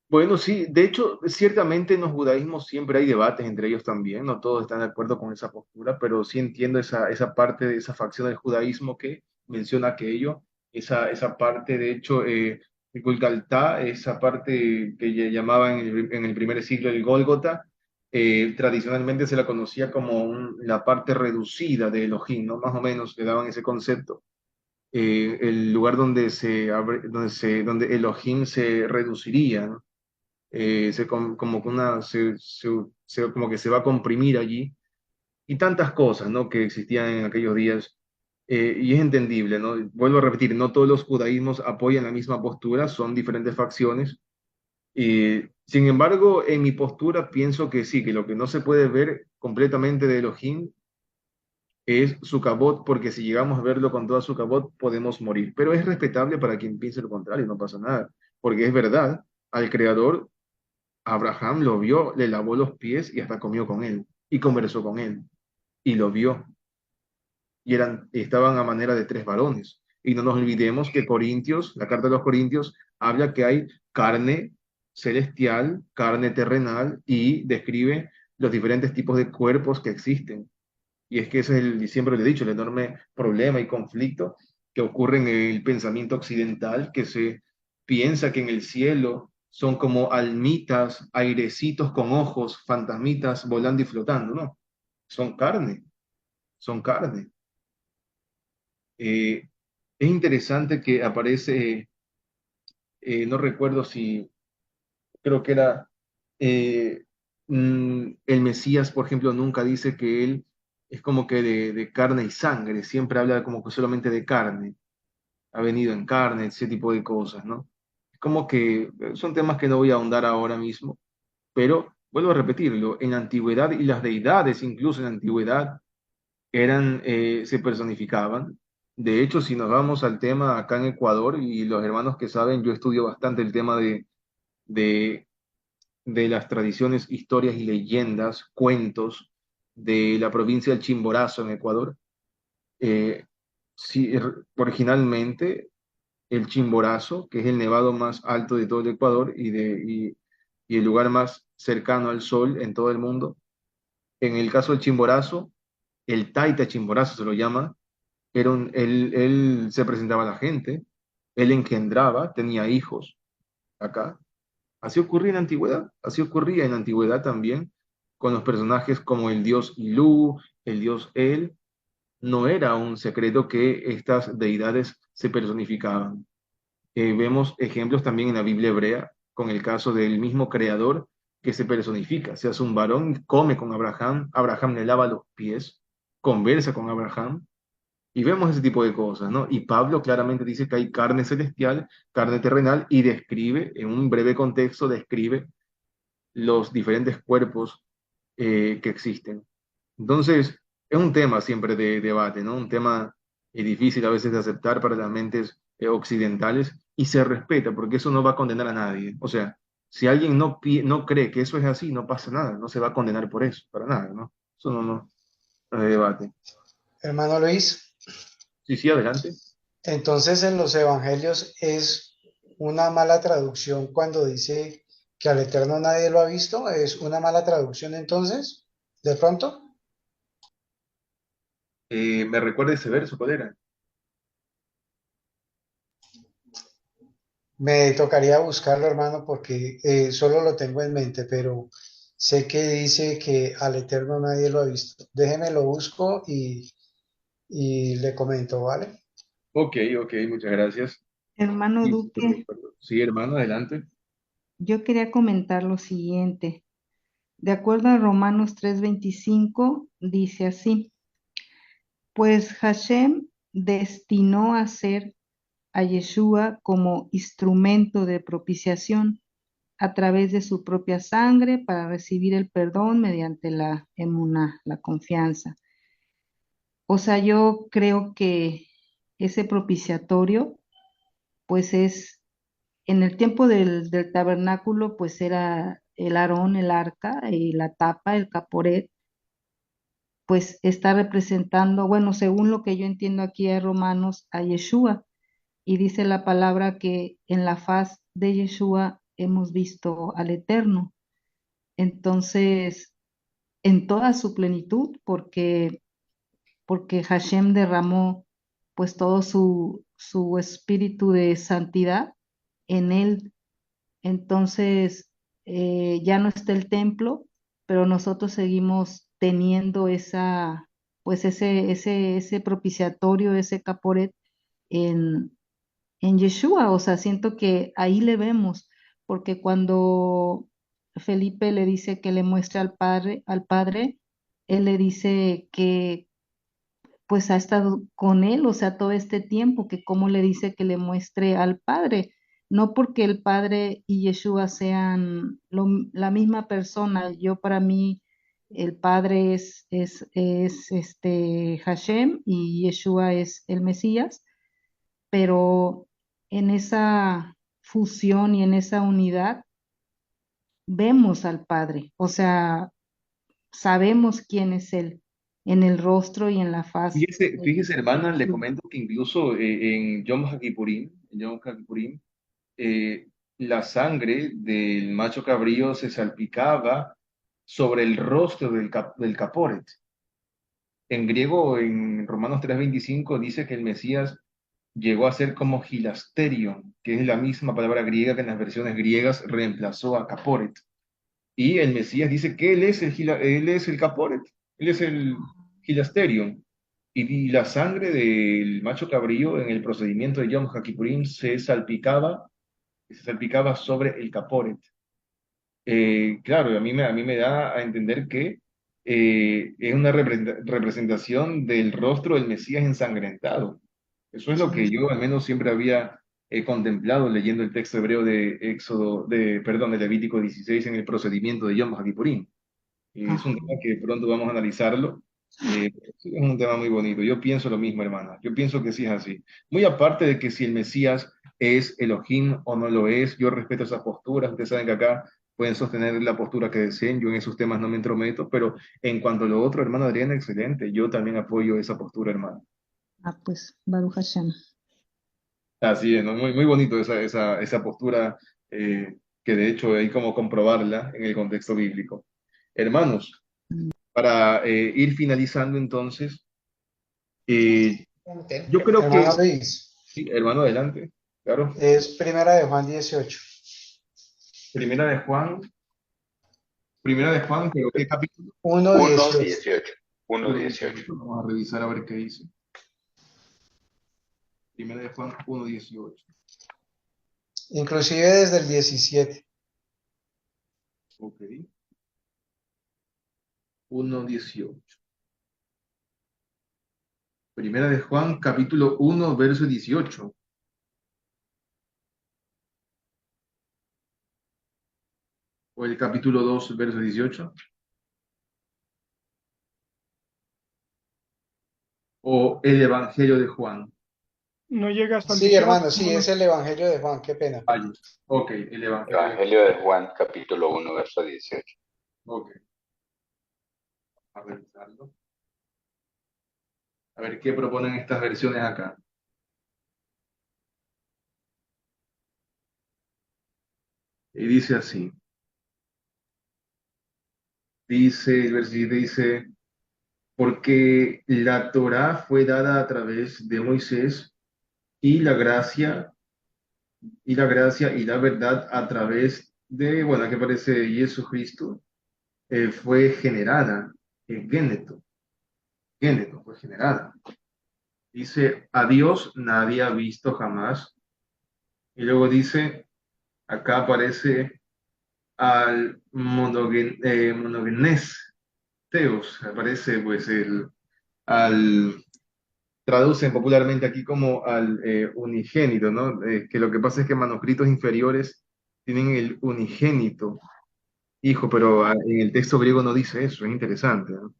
Bueno, sí, de hecho, ciertamente en los judaísmos siempre hay debates entre ellos también, no todos están de acuerdo con esa postura, pero sí entiendo esa parte de esa facción del judaísmo que menciona aquello, esa parte, de hecho, el Golgotá, esa parte que llamaban en el primer siglo el Gólgota, tradicionalmente se la conocía como la parte reducida de Elohim, ¿no? Más o menos le daban ese concepto. El lugar donde Elohim se reduciría, ¿no? Como que como que se va a comprimir allí, y tantas cosas, ¿no? Que existían en aquellos días, y es entendible, ¿no? Vuelvo a repetir, no todos los judaísmos apoyan la misma postura, son diferentes facciones, y sin embargo, en mi postura pienso que sí, que lo que no se puede ver completamente de Elohim es su cabot, porque si llegamos a verlo con toda su cabot, podemos morir. Pero es respetable para quien piense lo contrario, no pasa nada, porque es verdad, al Creador Abraham lo vio, le lavó los pies y hasta comió con él y conversó con él y lo vio estaban a manera de tres varones. Y no nos olvidemos que Corintios, la carta de los Corintios, habla que hay carne celestial, carne terrenal y describe los diferentes tipos de cuerpos que existen. Y es que ese es siempre lo he dicho, el enorme problema y conflicto que ocurre en el pensamiento occidental, que se piensa que en el cielo son como almitas, airecitos con ojos, fantasmitas volando y flotando, ¿no? Son carne, son carne. Eh, es interesante que aparece, no recuerdo si, creo que era el Mesías, por ejemplo, nunca dice que él es como que de carne y sangre, siempre habla como que solamente de carne, ha venido en carne, ese tipo de cosas, ¿no? Es como que son temas que no voy a ahondar ahora mismo, pero vuelvo a repetirlo, en la antigüedad y las deidades, incluso en la antigüedad, se personificaban. De hecho, si nos vamos al tema acá en Ecuador y los hermanos que saben, yo estudio bastante el tema de de las tradiciones, historias y leyendas, cuentos de la provincia del Chimborazo en Ecuador. Eh, sí, originalmente el Chimborazo, que es el nevado más alto de todo el Ecuador y el lugar más cercano al sol en todo el mundo. En el caso del Chimborazo, el Taita Chimborazo se lo llama, él se presentaba a la gente, él engendraba, tenía hijos acá. Así ocurría en la antigüedad, así ocurría en la antigüedad también con los personajes como el dios Ilú, el dios El. No era un secreto que estas deidades se personificaban. Vemos ejemplos también en la Biblia hebrea, con el caso del mismo creador que se personifica. Se hace un varón, come con Abraham, Abraham le lava los pies, conversa con Abraham, y vemos ese tipo de cosas, ¿no? Y Pablo claramente dice que hay carne celestial, carne terrenal, y describe, en un breve contexto, describe los diferentes cuerpos que existen. Entonces, es un tema siempre de debate, ¿no? Un tema difícil a veces de aceptar para las mentes occidentales y se respeta porque eso no va a condenar a nadie. O sea, si alguien no cree que eso es así, no pasa nada, no se va a condenar por eso, para nada, ¿no? Eso no es debate. Hermano Luis, Sí, sí, adelante. entonces en los evangelios es una mala traducción cuando dice que al Eterno nadie lo ha visto. ¿Es una mala traducción entonces? ¿De pronto? ¿Me recuerda ese verso, cuál era? Me tocaría buscarlo, hermano, porque solo lo tengo en mente, pero sé que dice que al Eterno nadie lo ha visto. Déjeme lo busco y le comento, ¿vale? Ok, ok, muchas gracias. Hermano Sí, lo Duque, recuerdo. Sí, hermano, adelante. yo quería comentar lo siguiente. De acuerdo a Romanos 3:25, dice así, pues Hashem destinó a ser a Yeshua como instrumento de propiciación a través de su propia sangre para recibir el perdón mediante la emuná, la confianza. O sea, yo creo que ese propiciatorio, pues es, en el tiempo del tabernáculo, pues era el Aarón, el arca, y la tapa, el caporet, pues está representando, bueno, según lo que yo entiendo aquí de Romanos, a Yeshua. Y dice la palabra que en la faz de Yeshua hemos visto al Eterno. Entonces, en toda su plenitud, porque Hashem derramó pues todo su espíritu de santidad en él. Entonces, ya no está el templo, pero nosotros seguimos teniendo pues ese propiciatorio, ese caporet en, en Yeshua. O sea, siento que ahí le vemos, porque cuando Felipe le dice que le muestre al Padre, él le dice que pues ha estado con él, o sea, todo este tiempo, que cómo le dice que le muestre al Padre, no porque el Padre y Yeshua sean la misma persona. Yo para mí el Padre es Hashem y Yeshua es el Mesías, pero en esa fusión y en esa unidad vemos al Padre, o sea, sabemos quién es Él en el rostro y en la faz Fíjese, de hermana, le Yeshua. comento que incluso en Yom HaKippurim, eh, la sangre del macho cabrío se salpicaba sobre el rostro del caporet. En griego, en Romanos 3:25, dice que el Mesías llegó a ser como gilasterion, que es la misma palabra griega que en las versiones griegas reemplazó a caporet. Y el Mesías dice que él es el caporet, él es el gilasterion. Y la sangre del macho cabrío en el procedimiento de Yom HaKippurim se salpicaba sobre el caporet. Claro, a mí me da a entender que es una representación del rostro del Mesías ensangrentado. Eso es lo que yo al menos siempre había contemplado leyendo el texto hebreo de de Levítico 16 en el procedimiento de Yom HaKippurim. Es un Ajá. tema que pronto vamos a analizarlo. Sí, es un tema muy bonito. Yo pienso lo mismo, hermana. Yo pienso que sí es así. Muy aparte de que si el Mesías es Elohim o no lo es, yo respeto esas posturas. Ustedes saben que acá pueden sostener la postura que deseen, yo en esos temas no me entrometo, pero en cuanto a lo otro, hermano Adriana, excelente, yo también apoyo esa postura, hermano. Ah, pues, Baruch Hashem. Así es, ¿no? Muy, muy bonito esa postura, que de hecho hay como comprobarla en el contexto bíblico. Hermanos, para ir finalizando entonces, yo creo Hermano que, Luis, sí, hermano, adelante, claro. es Primera de Juan 18. Primera de Juan, pero ¿qué capítulo? 1:18. 1:18. 1:18. Vamos a revisar a ver qué dice. Primera de Juan 1:18. Inclusive desde el 17. Ok. 1:18. Primera de Juan, capítulo 1, verso 18. O el capítulo 2, verso 18. O el Evangelio de Juan. No llega hasta el Sí, 18, hermano, sí, es el Evangelio de Juan, qué pena. Ay, ok, el Evangelio de Juan. Evangelio de Juan, capítulo 1, verso 18. Ok, a revisarlo. A ver qué proponen estas versiones acá. Y dice así. Dice, el versículo dice, porque la Torá fue dada a través de Moisés y la gracia y la verdad a través de, bueno, aquí aparece Jesucristo, fue generada, Géneto, Géneto fue generada. Dice, a Dios nadie ha visto jamás. Y luego dice, acá aparece al monogenes Teos, aparece pues al, traducen popularmente aquí como al unigénito, ¿no? Que lo que pasa es que manuscritos inferiores tienen el unigénito, hijo, pero en el texto griego no dice eso, es interesante, ¿no?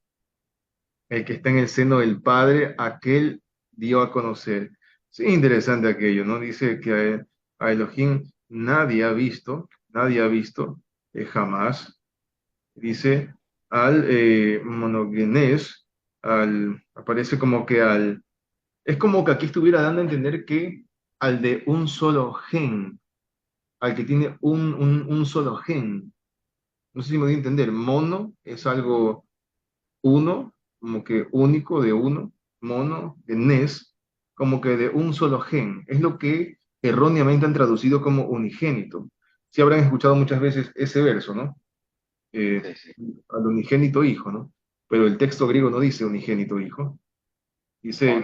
El que está en el seno del Padre, aquel dio a conocer. Sí, interesante aquello, ¿no? Dice que a Elohim nadie ha visto jamás. Dice al monogenes, aparece como que es como que aquí estuviera dando a entender que al de un solo gen, al que tiene un solo gen. No sé si me voy a entender. Mono es algo uno, como que único de uno, mono, de nes, como que de un solo gen. Es lo que erróneamente han traducido como unigénito. Si habrán escuchado muchas veces ese verso, ¿no? Sí, sí. Al unigénito hijo, ¿no? Pero el texto griego no dice unigénito hijo, dice que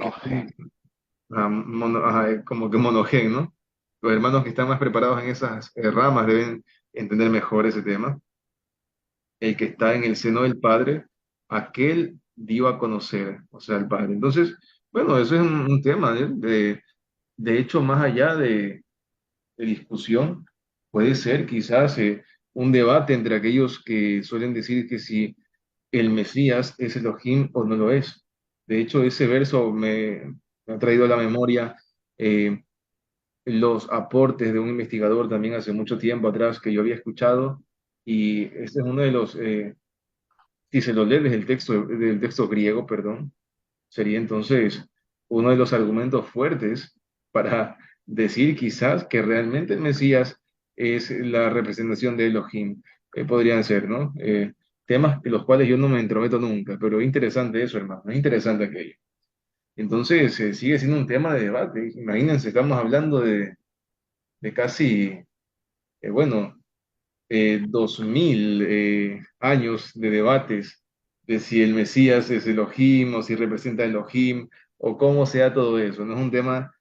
Monogen. como que monogen, ¿no? Los hermanos que están más preparados en esas ramas deben entender mejor ese tema. El que está en el seno del Padre, aquel dio a conocer, o sea, el Padre. Entonces, bueno, eso es un tema, ¿eh? De hecho, más allá de discusión, puede ser quizás un debate entre aquellos que suelen decir que si el Mesías es Elohim o no lo es. De hecho, ese verso me ha traído a la memoria eh, los aportes de un investigador también hace mucho tiempo atrás que yo había escuchado, y este es uno de los, si se lo lee desde del texto griego, perdón, sería entonces uno de los argumentos fuertes para decir quizás que realmente el Mesías es la representación de Elohim. Podrían ser, ¿no? Temas en los cuales yo no me entrometo nunca, pero es interesante eso, hermano, es interesante aquello. Entonces, sigue siendo un tema de debate. Imagínense, estamos hablando de casi, bueno, 2000 años de debates de si el Mesías es Elohim o si representa a Elohim o cómo sea todo eso. No es un tema,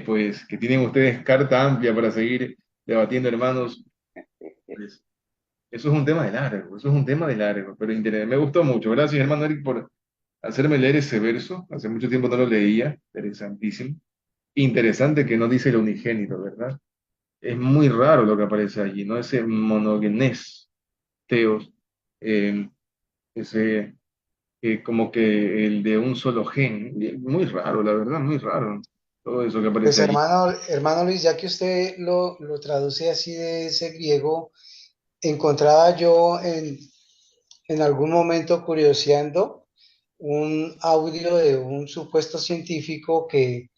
pues, que tienen ustedes carta amplia para seguir debatiendo, hermanos. Pues, eso es un tema de largo, eso es un tema de largo, pero me gustó mucho. Gracias, hermano Eric, por hacerme leer ese verso. Hace mucho tiempo no lo leía. Interesantísimo. Interesante que no dice el unigénito, ¿verdad? Es muy raro lo que aparece allí, ¿no? Ese monogenes teos, eh, ese como que el de un solo gen, muy raro, la verdad, muy raro, todo eso que Pues aparece allí. hermano Luis, ya que usted lo traduce así de ese griego, encontraba yo en algún momento curioseando un audio de un supuesto científico que,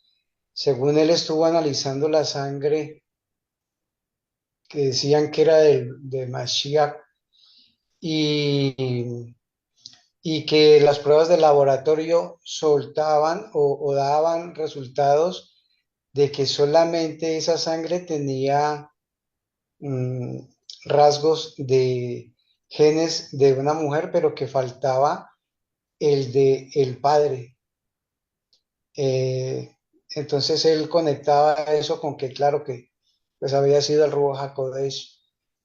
según él estuvo analizando la sangre que decían que era de Mashiach y, y que las pruebas de laboratorio soltaban o daban resultados de que solamente esa sangre tenía mm, rasgos de genes de una mujer, pero que faltaba el de el padre. Eh, entonces él conectaba eso con que, claro que pues había sido el Ruach HaKodesh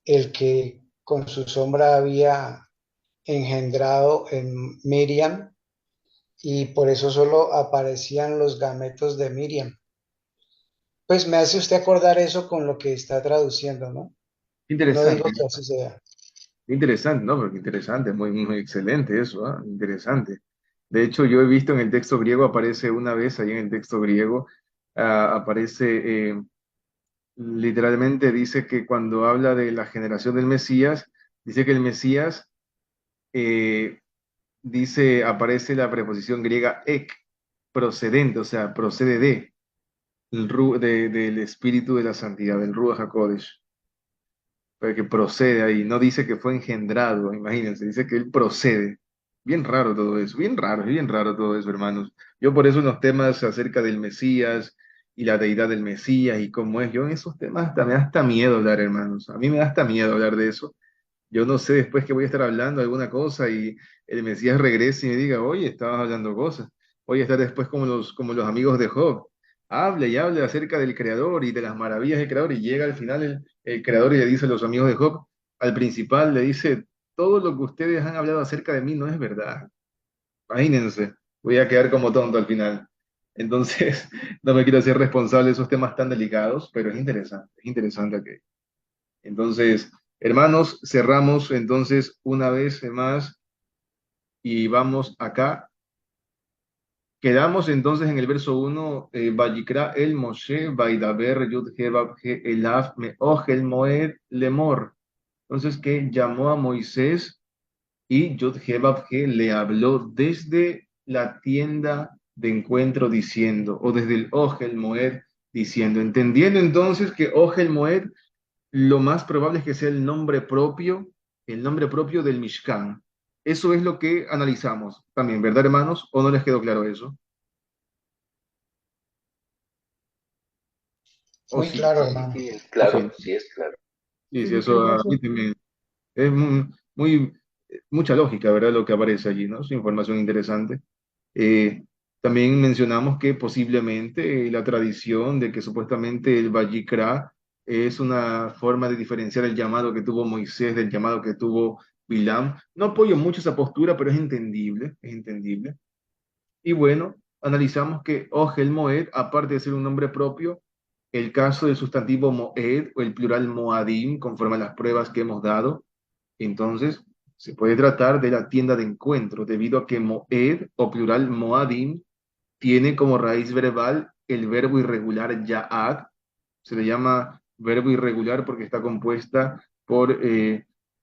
el que con su sombra había engendrado en Miriam y por eso solo aparecían los gametos de Miriam. Pues me hace usted acordar eso con lo que está traduciendo, ¿no? No digo Interesante, que así sea. interesante, ¿no? Porque interesante, muy, muy excelente eso, ¿ah? Interesante. De hecho, yo he visto en el texto griego, aparece una vez ahí en el texto griego, aparece literalmente dice que cuando habla de la generación del Mesías, dice que el Mesías, eh, dice, aparece la preposición griega ek, procedente, o sea, procede del espíritu de la santidad, del Ruach HaKodesh, que procede ahí, no dice que fue engendrado, imagínense, dice que él procede. Bien raro todo eso, bien raro todo eso, hermanos. Yo por eso en los temas acerca del Mesías y la deidad del Mesías y cómo es, yo en esos temas hasta me da hasta miedo hablar, hermanos. A mí me da hasta miedo hablar de eso. Yo no sé después que voy a estar hablando alguna cosa y el Mesías regrese y me diga, oye, estabas hablando cosas. Voy a estar después como los amigos de Job. Hable y hable acerca del Creador y de las maravillas del Creador y llega al final el Creador y le dice a los amigos de Job, al principal le dice, todo lo que ustedes han hablado acerca de mí no es verdad. Imagínense, voy a quedar como tonto al final. Entonces, no me quiero hacer responsable de esos temas tan delicados, pero es interesante que entonces, hermanos, cerramos entonces una vez más y vamos acá. Quedamos entonces en el verso 1, Vayikra el Moshe, Vaidaber, Yud He Vav He Elav, Meoj el Moed Lemor. Entonces, que llamó a Moisés y Yud He Vav He le habló desde la tienda de encuentro diciendo, o desde el Oj el Moed diciendo, entendiendo entonces que Oj el Moed lo más probable es que sea el nombre propio del Mishkan. Eso es lo que analizamos también, ¿verdad, hermanos? ¿O no les quedó claro eso? ¿O Muy sí? claro, Sí, hermano. es ¿O claro, sí? sí es claro. Sí, Sí, sí, muchas eso a gracias. mí también es mucha lógica, ¿verdad? Lo que aparece allí, ¿no? Es información interesante. Eh, También mencionamos que posiblemente la tradición de que supuestamente el Vayikra es una forma de diferenciar el llamado que tuvo Moisés del llamado que tuvo Bilam. No apoyo mucho esa postura, pero es entendible, es entendible. Y bueno, analizamos que Ogel Moed, aparte de ser un nombre propio, el caso del sustantivo Moed o el plural Moadim, conforme a las pruebas que hemos dado, entonces se puede tratar de la tienda de encuentro, debido a que Moed o plural Moadim tiene como raíz verbal el verbo irregular Ya'ad. Se le llama verbo irregular porque está compuesta por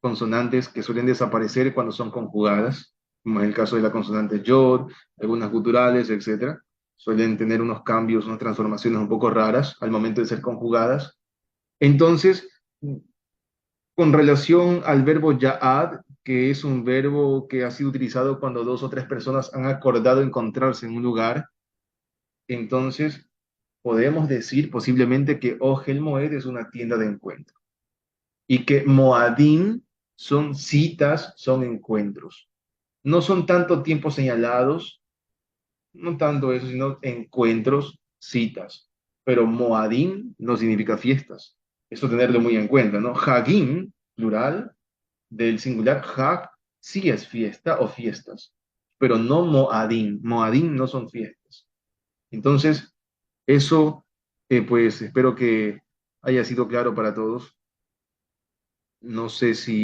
consonantes que suelen desaparecer cuando son conjugadas, como en el caso de la consonante Yod, algunas guturales, etcétera. Suelen tener unos cambios, unas transformaciones un poco raras al momento de ser conjugadas. Entonces, con relación al verbo ya'ad, que es un verbo que ha sido utilizado cuando dos o tres personas han acordado encontrarse en un lugar, entonces podemos decir posiblemente que Ogel Moed es una tienda de encuentro y que Moadim son citas, son encuentros. No son tanto tiempos señalados, no tanto eso, sino encuentros, citas. Pero Moadim no significa fiestas. Eso tenerlo muy en cuenta, ¿no? Hagim, plural, del singular Hag, sí es fiesta o fiestas, pero no Moadim. Moadim no son fiestas. Entonces, eso, pues espero que haya sido claro para todos. No sé si